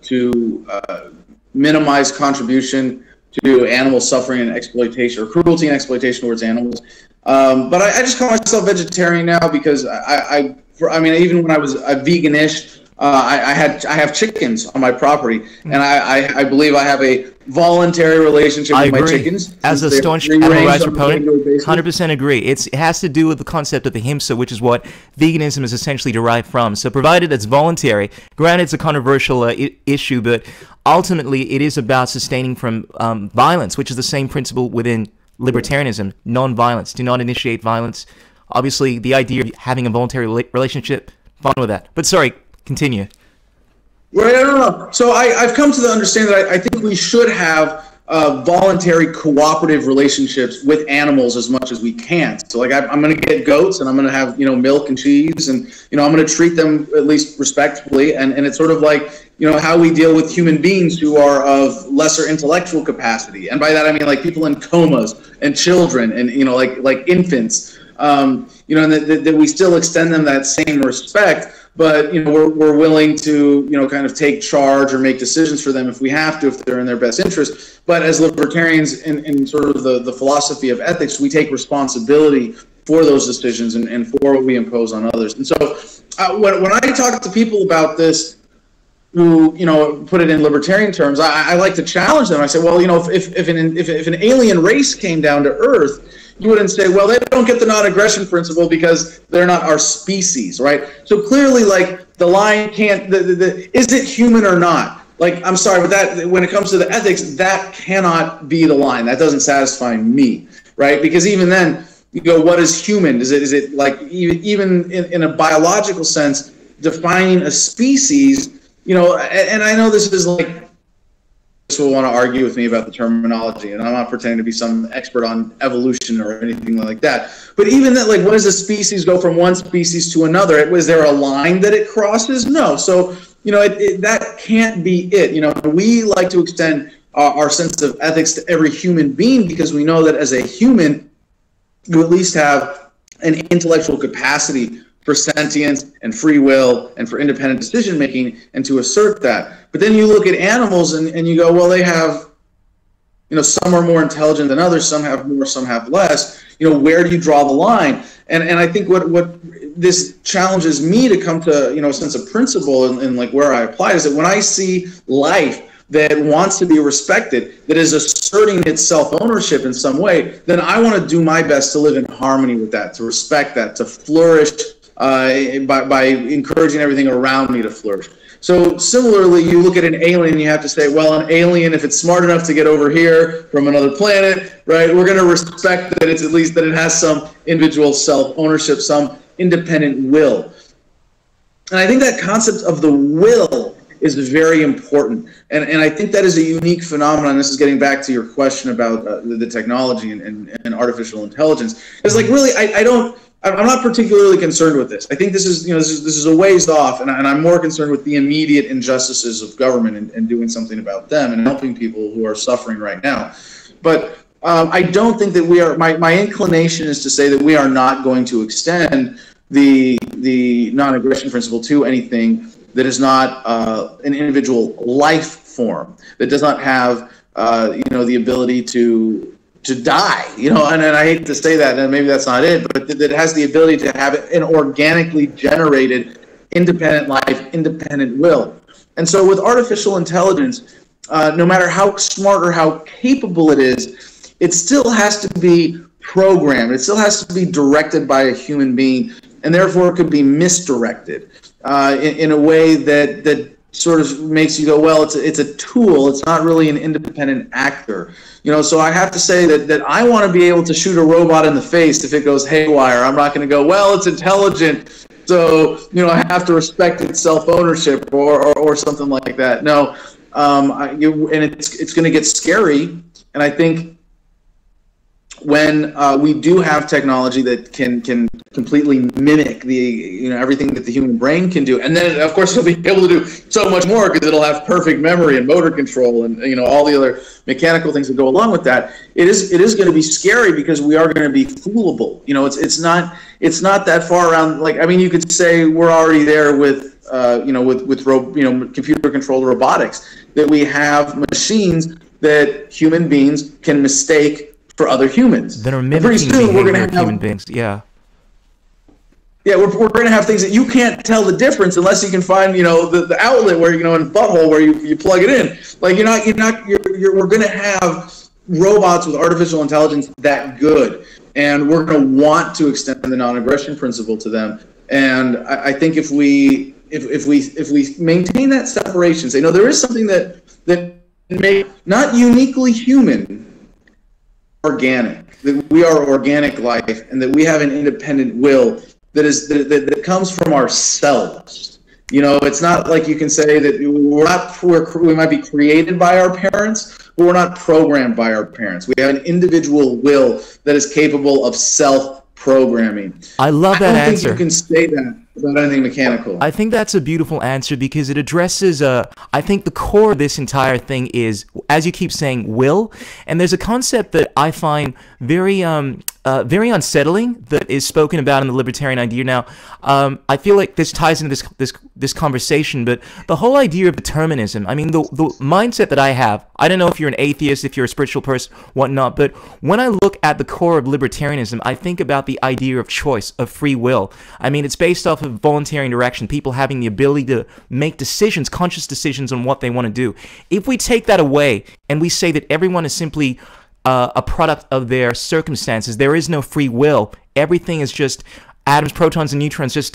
minimize contribution to animal suffering and exploitation, or cruelty and exploitation towards animals. But I just call myself vegetarian now because I mean, even when I was a veganish, I have chickens on my property, and I believe I have a voluntary relationship with my chickens. As a staunch animal rights proponent, 100% agree. It has to do with the concept of the ahimsa, which is what veganism is essentially derived from. So provided it's voluntary, granted it's a controversial issue, but ultimately it is about sustaining from violence, which is the same principle within libertarianism, non-violence. Do not initiate violence. Obviously, the idea of having a voluntary relationship, fine with that. But sorry, continue. Right, no. So I've come to the understanding that I think we should have voluntary cooperative relationships with animals as much as we can. So like I'm going to get goats and I'm going to have, milk and cheese, and, I'm going to treat them at least respectfully. And it's sort of like, how we deal with human beings who are of lesser intellectual capacity. And by that, I mean like people in comas and children and, like infants, and that we still extend them that same respect. But we're willing to kind of take charge or make decisions for them if we have to, if they're in their best interest. But as libertarians in sort of the philosophy of ethics, we take responsibility for those decisions and for what we impose on others. And so when I talk to people about this, who put it in libertarian terms, I like to challenge them. I say, well, if an alien race came down to Earth, you wouldn't say, well, they don't get the non-aggression principle because they're not our species, right? So clearly, like, the line can't, is it human or not? Like, I'm sorry, but that, when it comes to the ethics, that cannot be the line. That doesn't satisfy me, right? Because even then, you go, what is human? Is it like, even in a biological sense, defining a species, and I know this is like, will want to argue with me about the terminology, and I'm not pretending to be some expert on evolution or anything like that. But even that, like, when does a species go from one species to another? Was there a line that it crosses? No. So, that can't be it. We like to extend our sense of ethics to every human being because we know that as a human, you at least have an intellectual capacity for sentience and free will and for independent decision making, and to assert that. But then you look at animals and you go, well, they have, some are more intelligent than others, some have more, some have less. Where do you draw the line? And I think what this challenges me to come to, a sense of principle and like where I apply is that when I see life that wants to be respected, that is asserting its self-ownership in some way, then I want to do my best to live in harmony with that, to respect that, to flourish by encouraging everything around me to flourish. So similarly, you look at an alien, you have to say, well, an alien, if it's smart enough to get over here from another planet, right, we're going to respect that it's at least that it has some individual self-ownership, some independent will. And I think that concept of the will is very important. And I think that is a unique phenomenon. This is getting back to your question about the technology and artificial intelligence. It's like, really, I'm not particularly concerned with this. I think this is a ways off, and I'm more concerned with the immediate injustices of government and doing something about them and helping people who are suffering right now. But I don't think that we are. My inclination is to say that we are not going to extend the non-aggression principle to anything that is not an individual life form, that does not have the ability to die, and I hate to say that, and maybe that's not it, but that it has the ability to have an organically generated independent life, independent will. And so with artificial intelligence, no matter how smart or how capable it is, it still has to be programmed. It still has to be directed by a human being, and therefore it could be misdirected in a way that sort of makes you go, well, it's a tool. It's not really an independent actor. So I have to say that I want to be able to shoot a robot in the face if it goes haywire. I'm not going to go, well, it's intelligent, so I have to respect its self-ownership or something like that. No, And it's going to get scary. And I think when we do have technology that can completely mimic everything that the human brain can do, and then of course it'll be able to do so much more because it'll have perfect memory and motor control and all the other mechanical things that go along with that. It is going to be scary because we are going to be foolable. It's not that far around. Like, I mean, you could say we're already there with computer controlled robotics, that we have machines that human beings can mistake for other humans. That are mimicking the behavior of human beings. Yeah. Yeah, we're going to have things that you can't tell the difference unless you can find the outlet where in the butthole where you plug it in. Like we're going to have robots with artificial intelligence that good, and we're going to want to extend the non-aggression principle to them. And I think if we maintain that separation, say no, there is something that may not uniquely human, organic, that we are organic life, and that we have an independent will that comes from ourselves. It's not like you can say that we might be created by our parents, but we're not programmed by our parents. We have an individual will that is capable of self-programming. I love that answer. I don't think you can say that about anything mechanical. I think that's a beautiful answer because it addresses, I think the core of this entire thing is, as you keep saying, will. And there's a concept that I find very unsettling that is spoken about in the libertarian idea. Now, I feel like this ties into this conversation, but the whole idea of determinism, I mean, the mindset that I have, I don't know if you're an atheist, if you're a spiritual person, whatnot, but when I look at the core of libertarianism, I think about the idea of choice, of free will. I mean, it's based off of voluntary interaction, people having the ability to make decisions, conscious decisions on what they want to do. If we take that away and we say that everyone is simply a product of their circumstances, there is no free will. Everything is just atoms, protons, and neutrons just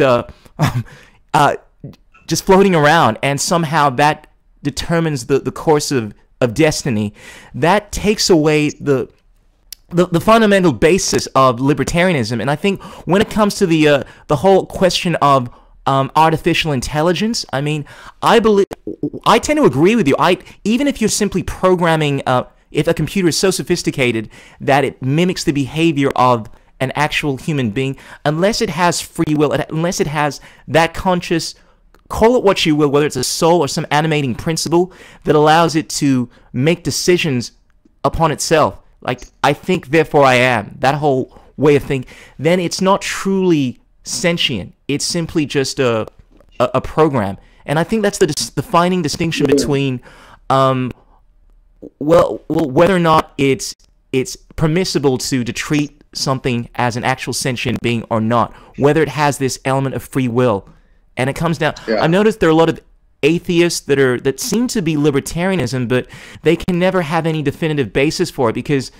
floating around, and somehow that determines the course of destiny. That takes away the fundamental basis of libertarianism. And I think when it comes to the whole question of artificial intelligence, I mean, I tend to agree with you. Even if you're simply programming, if a computer is so sophisticated that it mimics the behavior of an actual human being, unless it has free will, unless it has that conscious, call it what you will, whether it's a soul or some animating principle that allows it to make decisions upon itself, like I think therefore I am, that whole way of thinking, then it's not truly sentient. It's simply just a program. And I think that's the defining distinction between whether or not it's permissible to treat something as an actual sentient being or not, whether it has this element of free will. And it comes down, I've noticed there are a lot of atheists that seem to be libertarianism, but they can never have any definitive basis for it because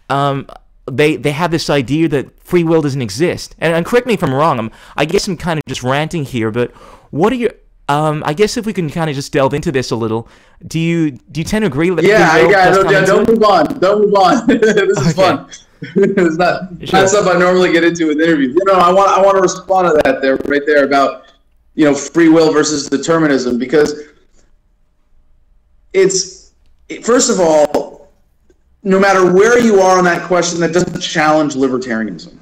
they have this idea that free will doesn't exist. And correct me if I'm wrong. I guess I'm kind of just ranting here, but what are your I guess if we can kind of just delve into this a little, do you tend to agree with that? Don't move on. Don't move on. This is fun. It's not stuff I normally get into with interviews. I want to respond to that right there about free will versus determinism, because first of all, no matter where you are on that question, that doesn't challenge libertarianism.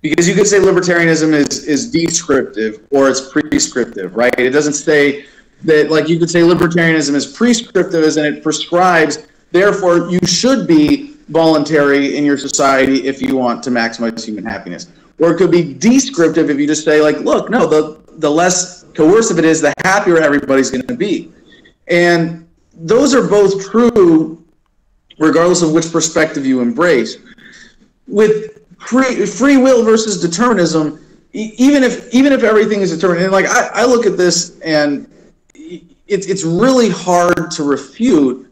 Because you could say libertarianism is descriptive or it's prescriptive, right? It doesn't say that, like you could say libertarianism is prescriptive as in it prescribes, therefore you should be voluntary in your society if you want to maximize human happiness. Or it could be descriptive if you just say, like, look, no, the less coercive it is, the happier everybody's going to be. And those are both true regardless of which perspective you embrace. With free will versus determinism, even if everything is determined, and like I look at this and it's really hard to refute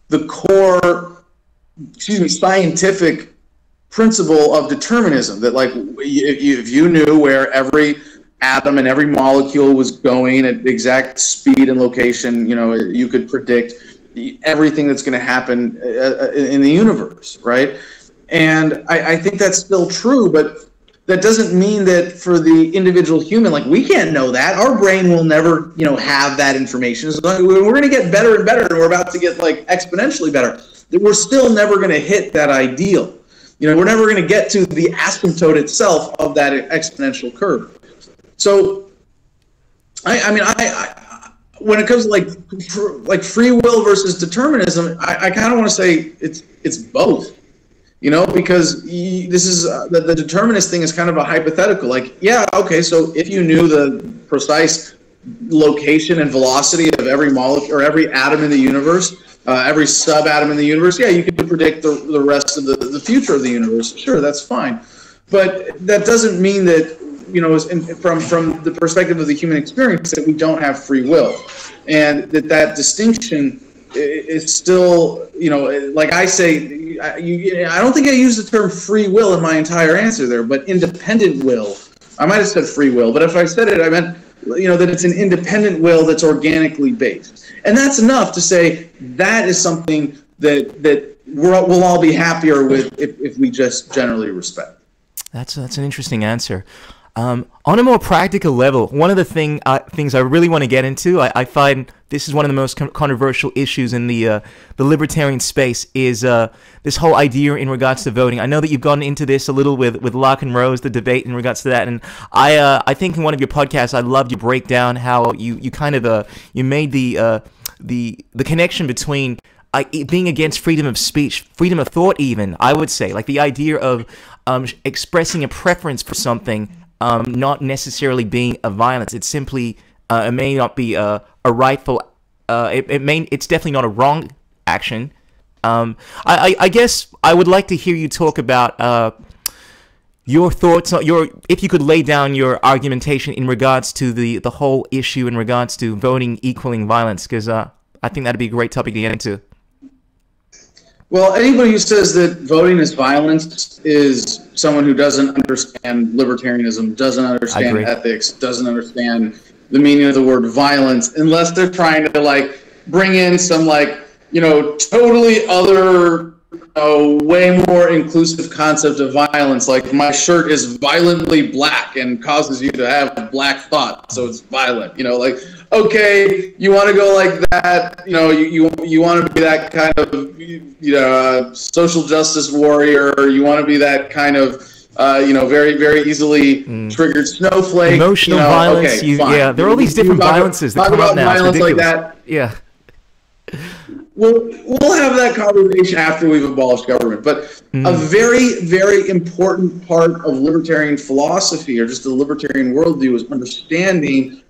the core, scientific principle of determinism, that like if you knew where every atom and every molecule was going at the exact speed and location, you could predict everything that's going to happen in the universe, right? And I think that's still true, but that doesn't mean that for the individual human, like, we can't know that. Our brain will never, have that information. So we're going to get better and better, and we're about to get like exponentially better. We're still never going to hit that ideal. We're never going to get to the asymptote itself of that exponential curve. So, I when it comes to like free will versus determinism, I kind of want to say it's both. Because this is the determinist thing is kind of a hypothetical. Like, yeah, okay, so if you knew the precise location and velocity of every molecule or every atom in the universe, every subatom in the universe, yeah, you could predict the rest of the future of the universe. Sure, that's fine. But that doesn't mean that, from the perspective of the human experience, that we don't have free will. And that distinction is still, like I say, I don't think I used the term free will in my entire answer there, but independent will. I might have said free will, but if I said it, I meant, that it's an independent will that's organically based. And that's enough to say that is something that we'll all be happier with if we just generally respect. That's an interesting answer. On a more practical level, one of the things I really want to get into, I find this is one of the most controversial issues in the libertarian space, is this whole idea in regards to voting. I know that you've gone into this a little with Lark and Rose, the debate in regards to that, and I think in one of your podcasts I loved your breakdown how you kind of you made the connection between being against freedom of speech, freedom of thought, even, I would say, like the idea of expressing a preference for something. Not necessarily being a violence. It's simply it may not be a rightful. It's definitely not a wrong action. I guess I would like to hear you talk about your thoughts on if you could lay down your argumentation in regards to the whole issue in regards to voting equaling violence, because I think that'd be a great topic to get into. Well, anybody who says that voting is violence is someone who doesn't understand libertarianism, doesn't understand ethics, doesn't understand the meaning of the word violence, unless they're trying to bring in some totally other, way more inclusive concept of violence. Like, my shirt is violently black and causes you to have black thought, so it's violent. Okay, you want to go like that, you want to be that kind of, social justice warrior, or you want to be that kind of, very, very easily triggered snowflake. Emotional violence. Okay, yeah, there are all these different violences that come out now. Violence like that. Yeah. We'll have that conversation after we've abolished government. But a very, very important part of libertarian philosophy, or just the libertarian worldview, is understanding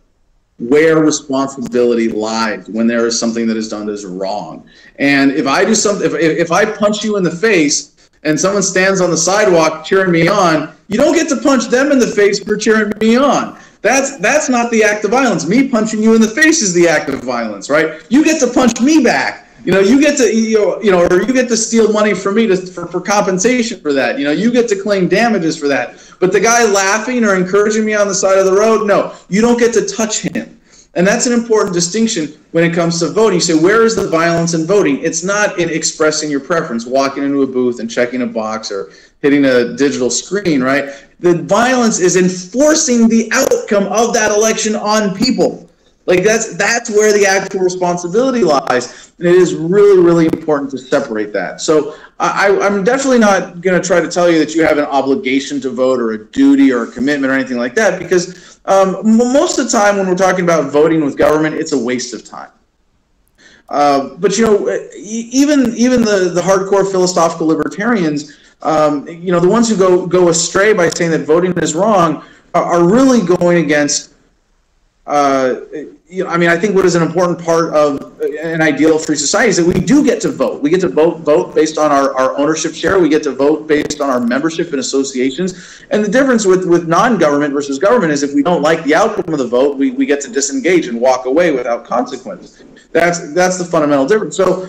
where responsibility lies when there is something that is done that is wrong. And if I do something, if I punch you in the face and someone stands on the sidewalk cheering me on, you don't get to punch them in the face for cheering me on. That's not the act of violence. Me punching you in the face is the act of violence, right? You get to punch me back. You get to, or you get to steal money from me for compensation for that. You get to claim damages for that. But the guy laughing or encouraging me on the side of the road, no, you don't get to touch him. And that's an important distinction when it comes to voting. You say, where is the violence in voting? It's not in expressing your preference, walking into a booth and checking a box or hitting a digital screen, right? The violence is enforcing the outcome of that election on people. Like, that's where the actual responsibility lies. And it is really, really important to separate that. So I'm definitely not going to try to tell you that you have an obligation to vote or a duty or a commitment or anything like that, because most of the time when we're talking about voting with government, it's a waste of time. But even the hardcore philosophical libertarians, the ones who go astray by saying that voting is wrong, are really going against. I think what is an important part of an ideal free society is that we do get to vote. We get to vote based on our ownership share. We get to vote based on our membership in associations. And the difference with non-government versus government is if we don't like the outcome of the vote, we get to disengage and walk away without consequence. That's the fundamental difference. So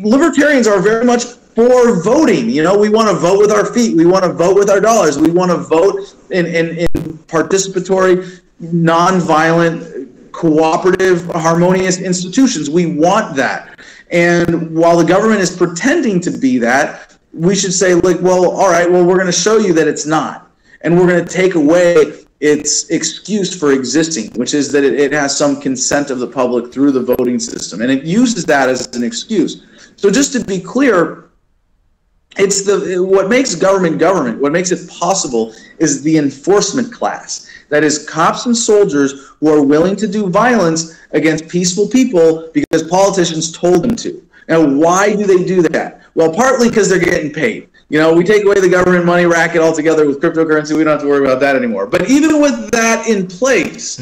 libertarians are very much for voting. We want to vote with our feet. We want to vote with our dollars. We want to vote in participatory, non-violent, cooperative, harmonious institutions. We want that. And while the government is pretending to be that, we should say, all right, we're going to show you that it's not. and we're going to take away its excuse for existing, which is that it has some consent of the public through the voting system, and it uses that as an excuse. So just to be clear, it's what makes government government, what makes it possible is the enforcement class. That is cops and soldiers who are willing to do violence against peaceful people because politicians told them to. Now, why do they do that? Well, partly because they're getting paid. You know, we take away the government money racket altogether with cryptocurrency. We don't have to worry about that anymore. But even with that in place,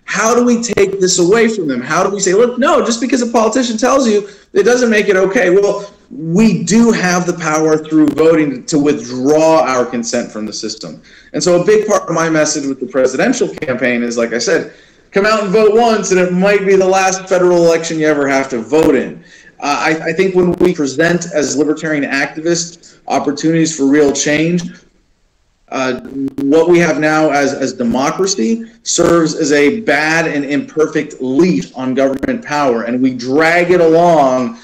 how do we take this away from them? How do we say, look, no, just because a politician tells you, it doesn't make it okay. Well, we do have the power through voting to withdraw our consent from the system. And so a big part of my message with the presidential campaign is, like I said, come out and vote once, and it might be the last federal election you ever have to vote in. I think when we present as libertarian activists opportunities for real change, what we have now as democracy serves as a bad and imperfect leash on government power, and we drag it along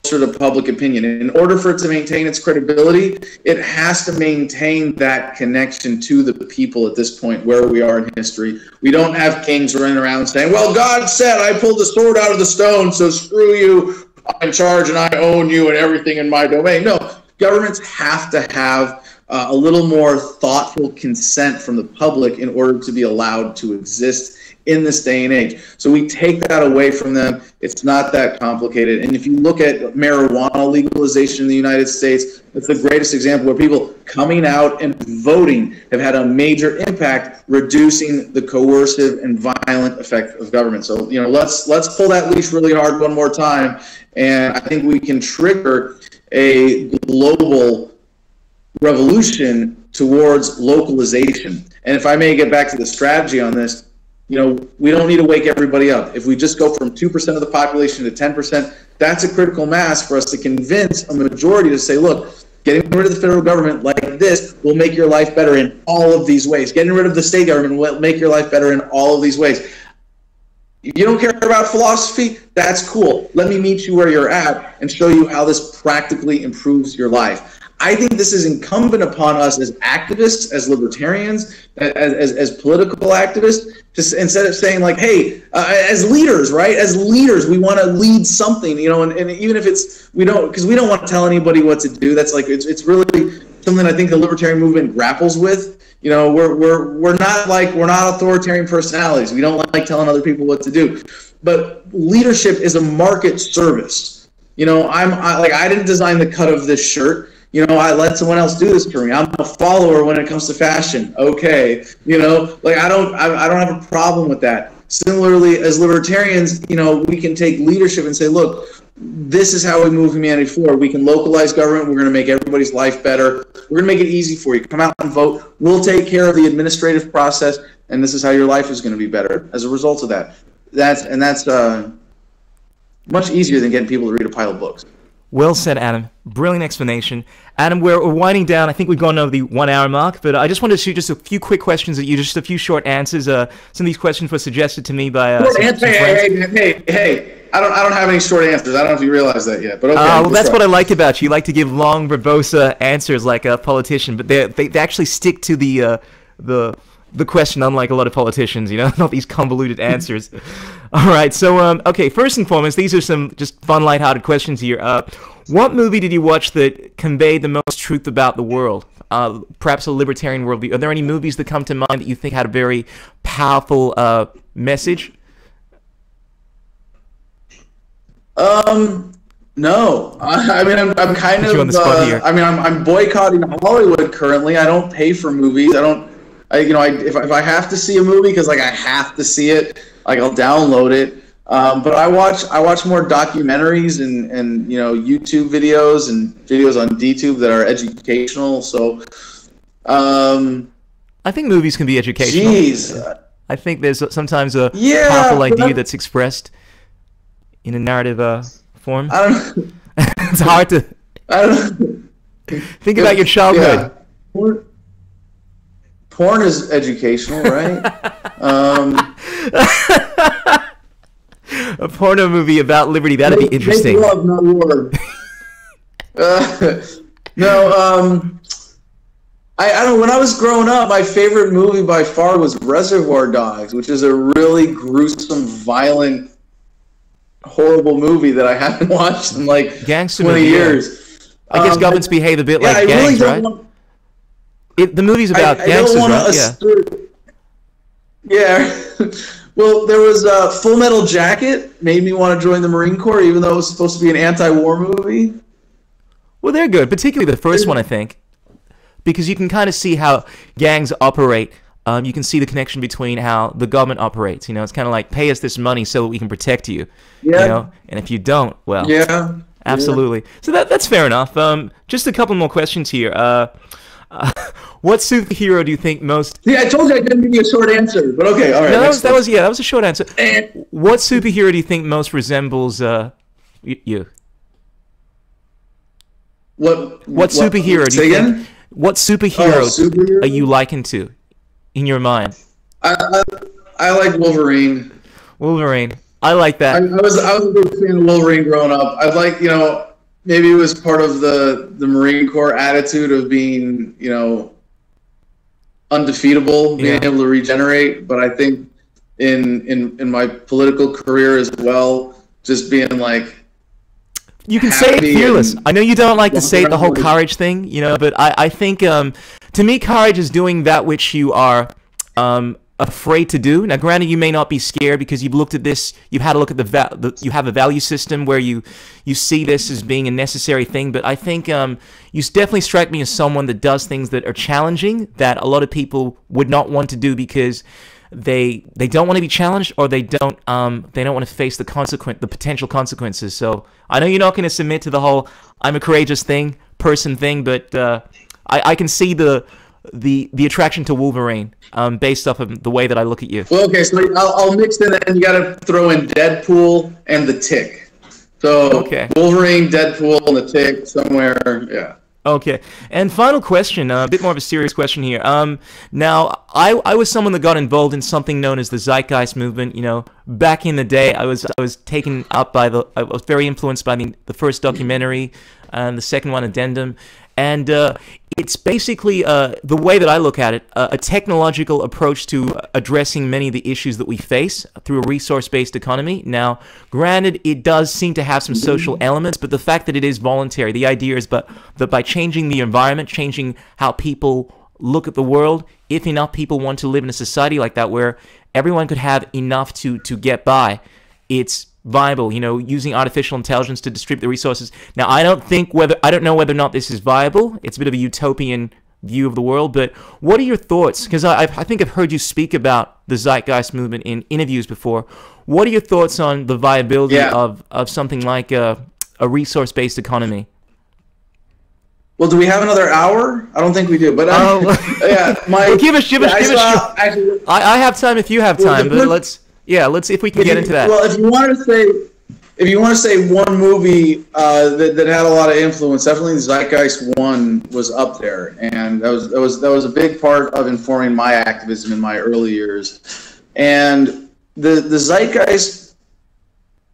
to public opinion. In order for it to maintain its credibility, it has to maintain that connection to the people at this point where we are in history. We don't have kings running around saying, well, God said I pulled the sword out of the stone, so screw you, I'm in charge and I own you and everything in my domain. No, governments have to have a little more thoughtful consent from the public in order to be allowed to exist in this day and age. So we take that away from them. It's not that complicated. And if you look at marijuana legalization in the United States, it's the greatest example where people coming out and voting have had a major impact reducing the coercive and violent effect of government. So, you know, let's pull that leash really hard one more time, and I think we can trigger a global revolution towards localization. And if I may get back to the strategy on this, you know, we don't need to wake everybody up. If we just go from 2% of the population to 10%, that's a critical mass for us to convince a majority to say, look, getting rid of the federal government like this will make your life better in all of these ways. Getting rid of the state government will make your life better in all of these ways. You don't care about philosophy? That's cool. Let me meet you where you're at and show you how this practically improves your life. I think this is incumbent upon us as activists, as libertarians, as political activists, just instead of saying like, hey, as leaders, right? As leaders, we want to lead something, you know, and even if it's, because we don't want to tell anybody what to do. That's like, it's really something I think the libertarian movement grapples with. You know, we're not authoritarian personalities. We don't like telling other people what to do. But leadership is a market service. You know, I didn't design the cut of this shirt. You know, I let someone else do this for me. I'm a follower when it comes to fashion. Okay, you know, like I don't have a problem with that. Similarly, as libertarians, you know, we can take leadership and say, look, this is how we move humanity forward. We can localize government. We're going to make everybody's life better. We're going to make it easy for you. Come out and vote. We'll take care of the administrative process, and this is how your life is going to be better as a result of that. That's much easier than getting people to read a pile of books. Well said, Adam. Brilliant explanation. Adam, we're winding down. I think we've gone over the 1 hour mark, but I just wanted to shoot just a few quick questions at you, just a few short answers. Some of these questions were suggested to me by some friends. Hey, I don't have any short answers. I don't know if you realize that yet, but okay. Well, that's what I like about you. You like to give long, verbose answers like a politician, but they actually stick to the question, unlike a lot of politicians, you know, not these convoluted answers. All right, so, okay, first and foremost, these are some just fun, lighthearted questions here. What movie did you watch that conveyed the most truth about the world? Perhaps a libertarian worldview. Are there any movies that come to mind that you think had a very powerful message? No. I mean, I'm kind of, on the spot here. I mean, I'm boycotting Hollywood currently. I don't pay for movies. If I have to see a movie, because like I have to see it, like I'll download it. But I watch more documentaries and you know, YouTube videos and videos on DTube that are educational. So I think movies can be educational. Jeez. I think there's sometimes a powerful idea that's expressed in a narrative form. I don't know. It's hard to think about your childhood. Yeah. Porn is educational, right? A porno movie about liberty, that'd be interesting. Make love, not war. No, I don't know, when I was growing up, my favorite movie by far was Reservoir Dogs, which is a really gruesome, violent, horrible movie that I haven't watched in like Gangster 20 movie, years. I guess governments behave a bit like gangs, right? The movie's about gangsters, right? Yeah. Well, there was Full Metal Jacket, made me want to join the Marine Corps, even though it was supposed to be an anti-war movie. Well, they're good, particularly the first one, I think, because you can kind of see how gangs operate. You can see the connection between how the government operates. You know, it's kind of like, pay us this money so that we can protect you. Yeah. You know, and if you don't, well, yeah, absolutely. Yeah. So that's fair enough. Just a couple more questions here. What superhero do you think most? Yeah, I told you I couldn't give you a short answer, but okay, all right. No, that was a short answer. What superhero do you think most resembles you? What superhero do you think? What superhero are you likened to, in your mind? I like Wolverine. Wolverine. I like that. I was a big fan of Wolverine growing up. I like, you know, maybe it was part of the Marine Corps attitude of being, you know, undefeatable, being able to regenerate. But I think in my political career as well, just being like, you can say it fearless. I know you don't like to say the whole courage thing, you know, but I think to me, courage is doing that which you are afraid to do. Now, granted, you may not be scared because you've looked at this. You've had a look at you have a value system where you see this as being a necessary thing. But I think you definitely strike me as someone that does things that are challenging that a lot of people would not want to do because they don't want to be challenged, or they don't want to face the potential consequences. So I know you're not going to submit to the whole "I'm a courageous person" thing, but I can see the attraction to Wolverine based off of the way that I look at you. Well, okay, so I'll mix in, and you got to throw in Deadpool and the Tick. So okay. Wolverine, Deadpool, and the Tick somewhere, yeah. Okay, and final question, a bit more of a serious question here. Now, I was someone that got involved in something known as the Zeitgeist Movement. You know, back in the day, I was taken up by I was very influenced by the first documentary and the second one, Addendum, and it's basically the way that I look at it, a technological approach to addressing many of the issues that we face through a resource-based economy. Now, granted, it does seem to have some social elements, but the fact that it is voluntary, the idea is that by changing the environment, changing how people look at the world, if enough people want to live in a society like that where everyone could have enough to get by, it's viable, you know, using artificial intelligence to distribute the resources. Now, I don't know whether or not this is viable. It's a bit of a utopian view of the world, but what are your thoughts? Because I think I've heard you speak about the Zeitgeist Movement in interviews before. What are your thoughts on the viability of something like a resource-based economy? Well, do we have another hour? I don't think we do, but yeah, well, give us. I have time if you have time, but let's see if we can get into that. Well, if you want to say one movie that had a lot of influence, definitely the Zeitgeist one was up there, and that was a big part of informing my activism in my early years. And the Zeitgeist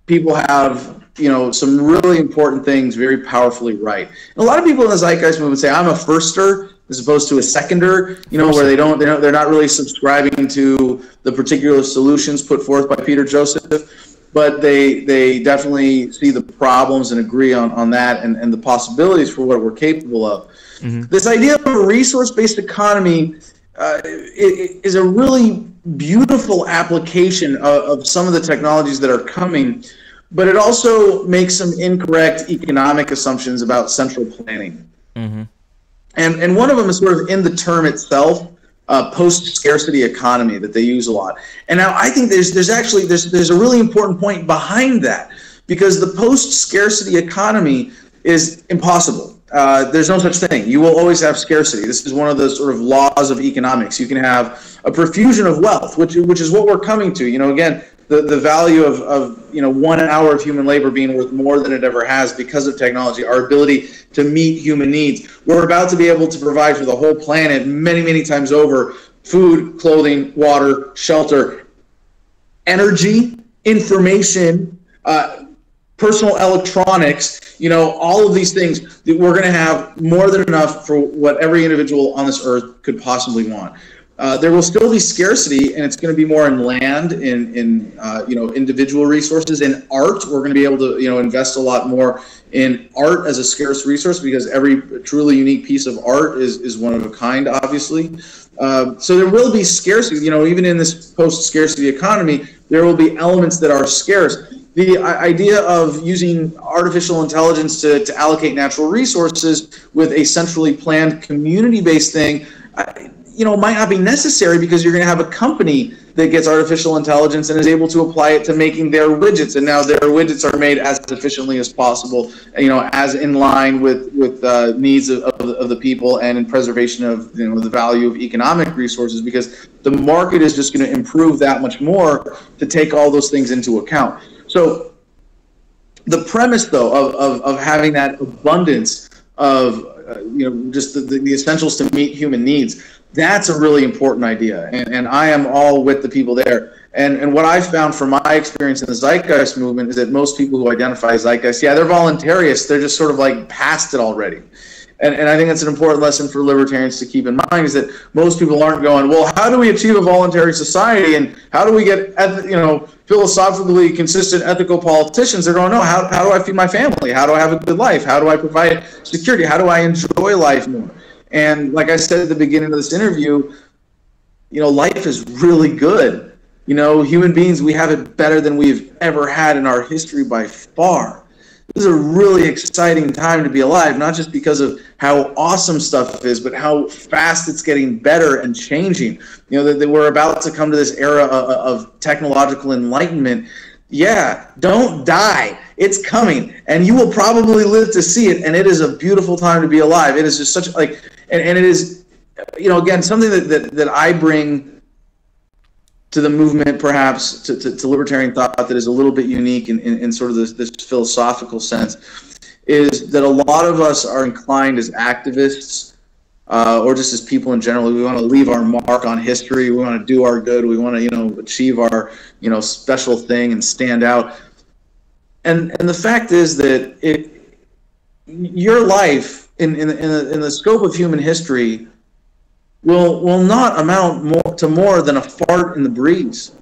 people have, you know, some really important things very powerfully right. And a lot of people in the Zeitgeist movement say, I'm a firster as opposed to a seconder, you know, where they're not really subscribing to the particular solutions put forth by Peter Joseph, but they definitely see the problems and agree on that and the possibilities for what we're capable of. Mm-hmm. This idea of a resource-based economy is a really beautiful application of some of the technologies that are coming, but it also makes some incorrect economic assumptions about central planning. Mm-hmm. And one of them is sort of in the term itself, post-scarcity economy that they use a lot. And now I think there's a really important point behind that, because the post-scarcity economy is impossible. There's no such thing. You will always have scarcity. This is one of the sort of laws of economics. You can have a profusion of wealth, which is what we're coming to. You know, again, the value of 1 hour of human labor being worth more than it ever has because of technology, our ability to meet human needs. We're about to be able to provide for the whole planet many, many times over: food, clothing, water, shelter, energy, information, personal electronics, you know, all of these things, that we're going to have more than enough for what every individual on this earth could possibly want. There will still be scarcity, and it's going to be more in land, in you know, individual resources. In art, we're going to be able to, you know, invest a lot more in art as a scarce resource, because every truly unique piece of art is one of a kind, obviously. So there will be scarcity, you know, even in this post-scarcity economy, there will be elements that are scarce. The idea of using artificial intelligence to allocate natural resources with a centrally planned community-based thing, you know, might not be necessary, because you're going to have a company that gets artificial intelligence and is able to apply it to making their widgets, and now their widgets are made as efficiently as possible, you know, as in line with needs of the people, and in preservation of, you know, the value of economic resources, because the market is just going to improve that much more to take all those things into account. So the premise, though, of having that abundance of you know, just the essentials to meet human needs, that's a really important idea, and I am all with the people there. And what I found from my experience in the Zeitgeist movement is that most people who identify as Zeitgeist, yeah, they're voluntarists. They're just sort of like past it already. And I think that's an important lesson for libertarians to keep in mind, is that most people aren't going, well, how do we achieve a voluntary society, and how do we get, you know, philosophically consistent ethical politicians? They're going, no, how do I feed my family? How do I have a good life? How do I provide security? How do I enjoy life more? And like I said at the beginning of this interview, you know, life is really good. You know, human beings, we have it better than we've ever had in our history by far. This is a really exciting time to be alive, not just because of how awesome stuff is, but how fast it's getting better and changing. You know, that we're about to come to this era of technological enlightenment. Yeah, don't die. It's coming, and you will probably live to see it, and it is a beautiful time to be alive. It is just such, like, and it is, you know, again, something that I bring to the movement, perhaps, to libertarian thought, that is a little bit unique in sort of this philosophical sense, is that a lot of us are inclined as activists, or just as people in general. We want to leave our mark on history. We want to do our good. We want to, you know, achieve our, you know, special thing and stand out. And the fact is that your life in the scope of human history will not amount to more than a fart in the breeze.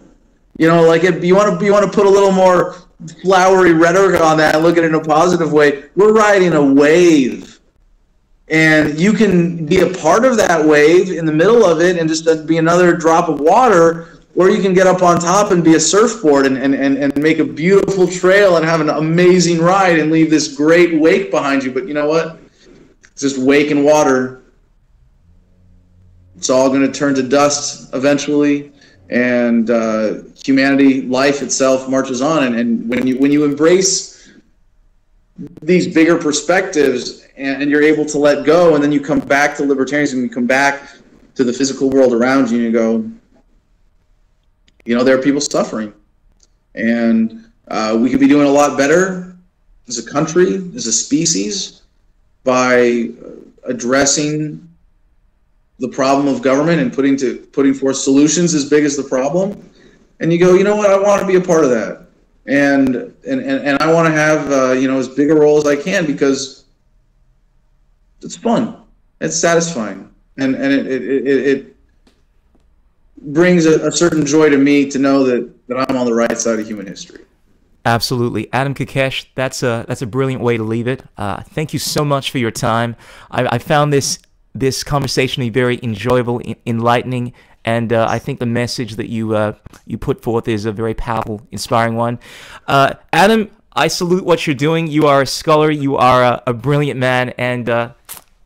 You know, like, if you want to put a little more flowery rhetoric on that and look at it in a positive way, we're riding a wave, and you can be a part of that wave in the middle of it and just be another drop of water, or you can get up on top and be a surfboard and make a beautiful trail and have an amazing ride and leave this great wake behind you. But you know what? It's just wake and water. It's all going to turn to dust eventually, and humanity, life itself, marches on. And when you embrace these bigger perspectives, and you're able to let go, and then you come back to libertarianism, and you come back to the physical world around you, and you go, you know, there are people suffering, and we could be doing a lot better as a country, as a species, by addressing the problem of government and putting forth solutions as big as the problem. And you go, you know what, I want to be a part of that, and I want to have you know, as big a role as I can, because it's fun, it's satisfying, and it brings a certain joy to me to know that I'm on the right side of human history. Absolutely. Adam Kokesh, that's a brilliant way to leave it. Thank you so much for your time. I found this conversation to be very enjoyable, enlightening, and I think the message that you put forth is a very powerful, inspiring one. Adam, I salute what you're doing. You are a scholar, you are a brilliant man, and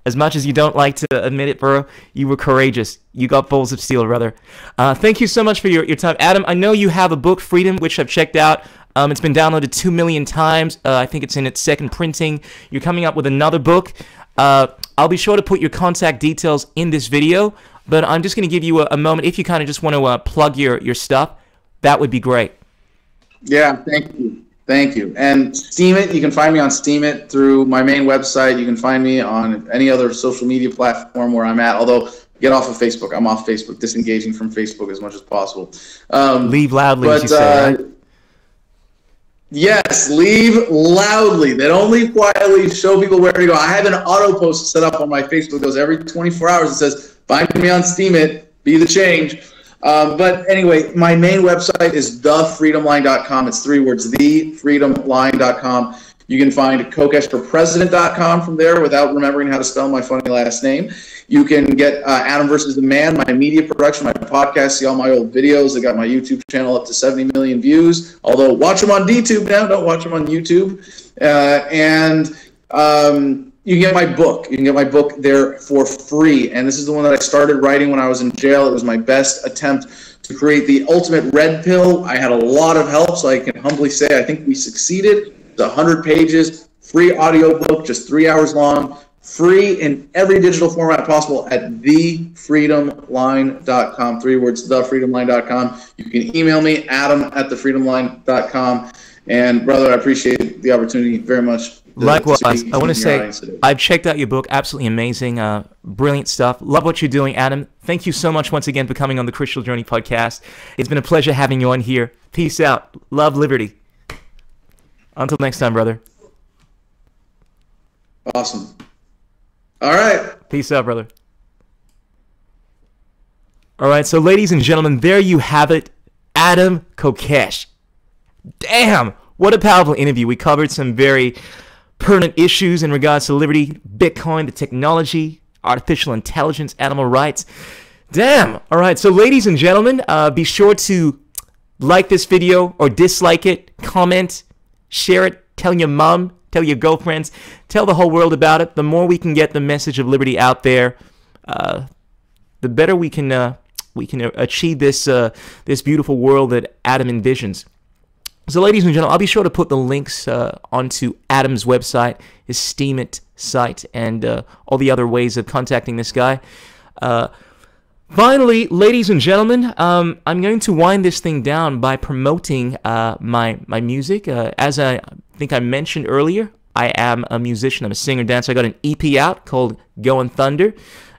as much as you don't like to admit it, bro, you were courageous. You got balls of steel, brother. Thank you so much for your time. Adam, I know you have a book, Freedom, which I've checked out. It's been downloaded 2 million times. I think it's in its second printing. You're coming up with another book. I'll be sure to put your contact details in this video, but I'm just going to give you a moment. If you kind of just want to plug your stuff, that would be great. Yeah, thank you. Thank you. And Steemit, you can find me on Steemit through my main website. You can find me on any other social media platform where I'm at, although get off of Facebook. I'm off Facebook, disengaging from Facebook as much as possible. Leave loudly, as you say, right? Yes, leave loudly. They don't leave quietly. Show people where to go. I have an auto post set up on my Facebook that goes every 24 hours. It says, find me on Steam It, be the change. But anyway, my main website is thefreedomline.com. It's 3 words, thefreedomline.com. You can find kokeshforpresident.com from there without remembering how to spell my funny last name. You can get Adam versus the Man, my media production, my podcast, see all my old videos. I got my YouTube channel up to 70 million views. Although, watch them on DTube now. Don't watch them on YouTube. You can get my book. You can get my book there for free. And this is the one that I started writing when I was in jail. It was my best attempt to create the ultimate red pill. I had a lot of help, so I can humbly say I think we succeeded. It's 100 pages, free audiobook, just 3 hours long, free in every digital format possible at thefreedomline.com. 3 words, thefreedomline.com. You can email me, adam@thefreedomline.com. And brother, I appreciate the opportunity very much. Likewise, I want to say I've checked out your book. Absolutely amazing. Brilliant stuff. Love what you're doing, Adam. Thank you so much once again for coming on the Crucial Journey podcast. It's been a pleasure having you on here. Peace out. Love, liberty. Until next time, brother. Awesome. All right. Peace out, brother. All right, so ladies and gentlemen, there you have it. Adam Kokesh. Damn, what a powerful interview. We covered some very pertinent issues in regards to liberty, Bitcoin, the technology, artificial intelligence, animal rights. Damn. All right, so ladies and gentlemen, be sure to like this video or dislike it, comment, share it, tell your mom, tell your girlfriends, tell the whole world about it. The more we can get the message of liberty out there, the better we can achieve this this beautiful world that Adam envisions. So, ladies and gentlemen, I'll be sure to put the links onto Adam's website, his Steam It site, and all the other ways of contacting this guy. Finally, ladies and gentlemen, I'm going to wind this thing down by promoting my music. As I think I mentioned earlier, I am a musician. I'm a singer-dancer. I got an EP out called Goin' Thunder.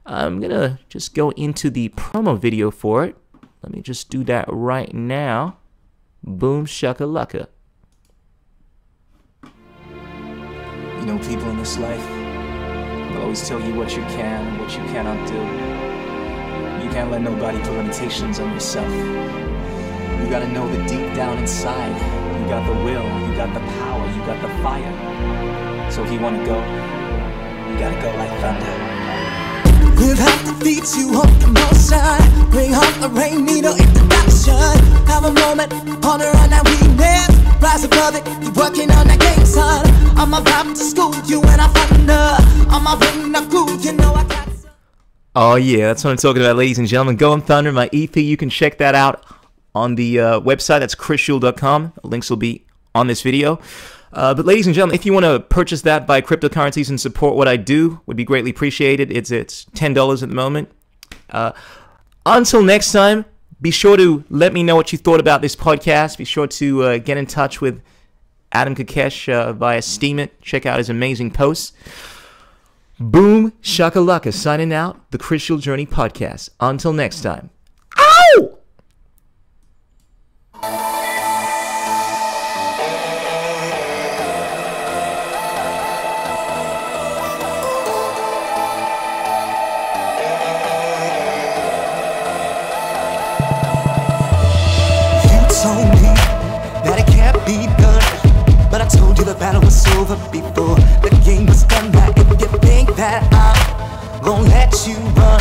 I'm going to just go into the promo video for it. Let me just do that right now. Boom shakalaka. You know, people in this life, they'll always tell you what you can and what you cannot do. You can't let nobody put limitations on yourself. You gotta know that deep down inside, you got the will, you got the power, you got the fire. So if you wanna go, you gotta go like thunder. Without the beats you on the motion, bring home the rain needle introduction. Have a moment, ponder on that weakness, rise above it, keep working on that game, son. I'm about to school you and I thunder. I'm a ring the groove, you know I got. Oh yeah, that's what I'm talking about, ladies and gentlemen. Goin' Thunder, my EP. You can check that out on the website. That's chrisshul.com. Links will be on this video. But ladies and gentlemen, if you want to purchase that, buy cryptocurrencies and support what I do, would be greatly appreciated. It's $10 at the moment. Until next time, be sure to let me know what you thought about this podcast. Be sure to get in touch with Adam Kokesh via Steam It. Check out his amazing posts. Boom shakalaka, signing out, the Crucial Journey podcast. Until next time. Ow! The battle was over before the game was done. Now if you think that I'm gonna let you run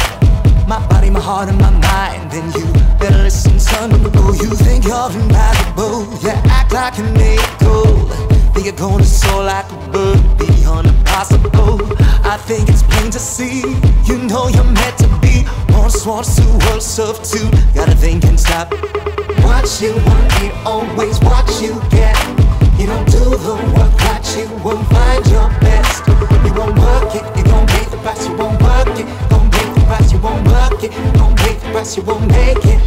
my body, my heart, and my mind, then you better listen, son. Oh, you think you're invaluable, you act like an eagle. Think you're gonna soar like a bird beyond impossible. I think it's plain to see, you know you're meant to be. Once, two, world serve two. Gotta think and stop. What you want, it always what you get. You don't do the work right, you won't find your best. You won't work it, you gon' pay the price, you won't work it. Gon' pay the price, you won't work it. Gon' pay the price, you won't make it.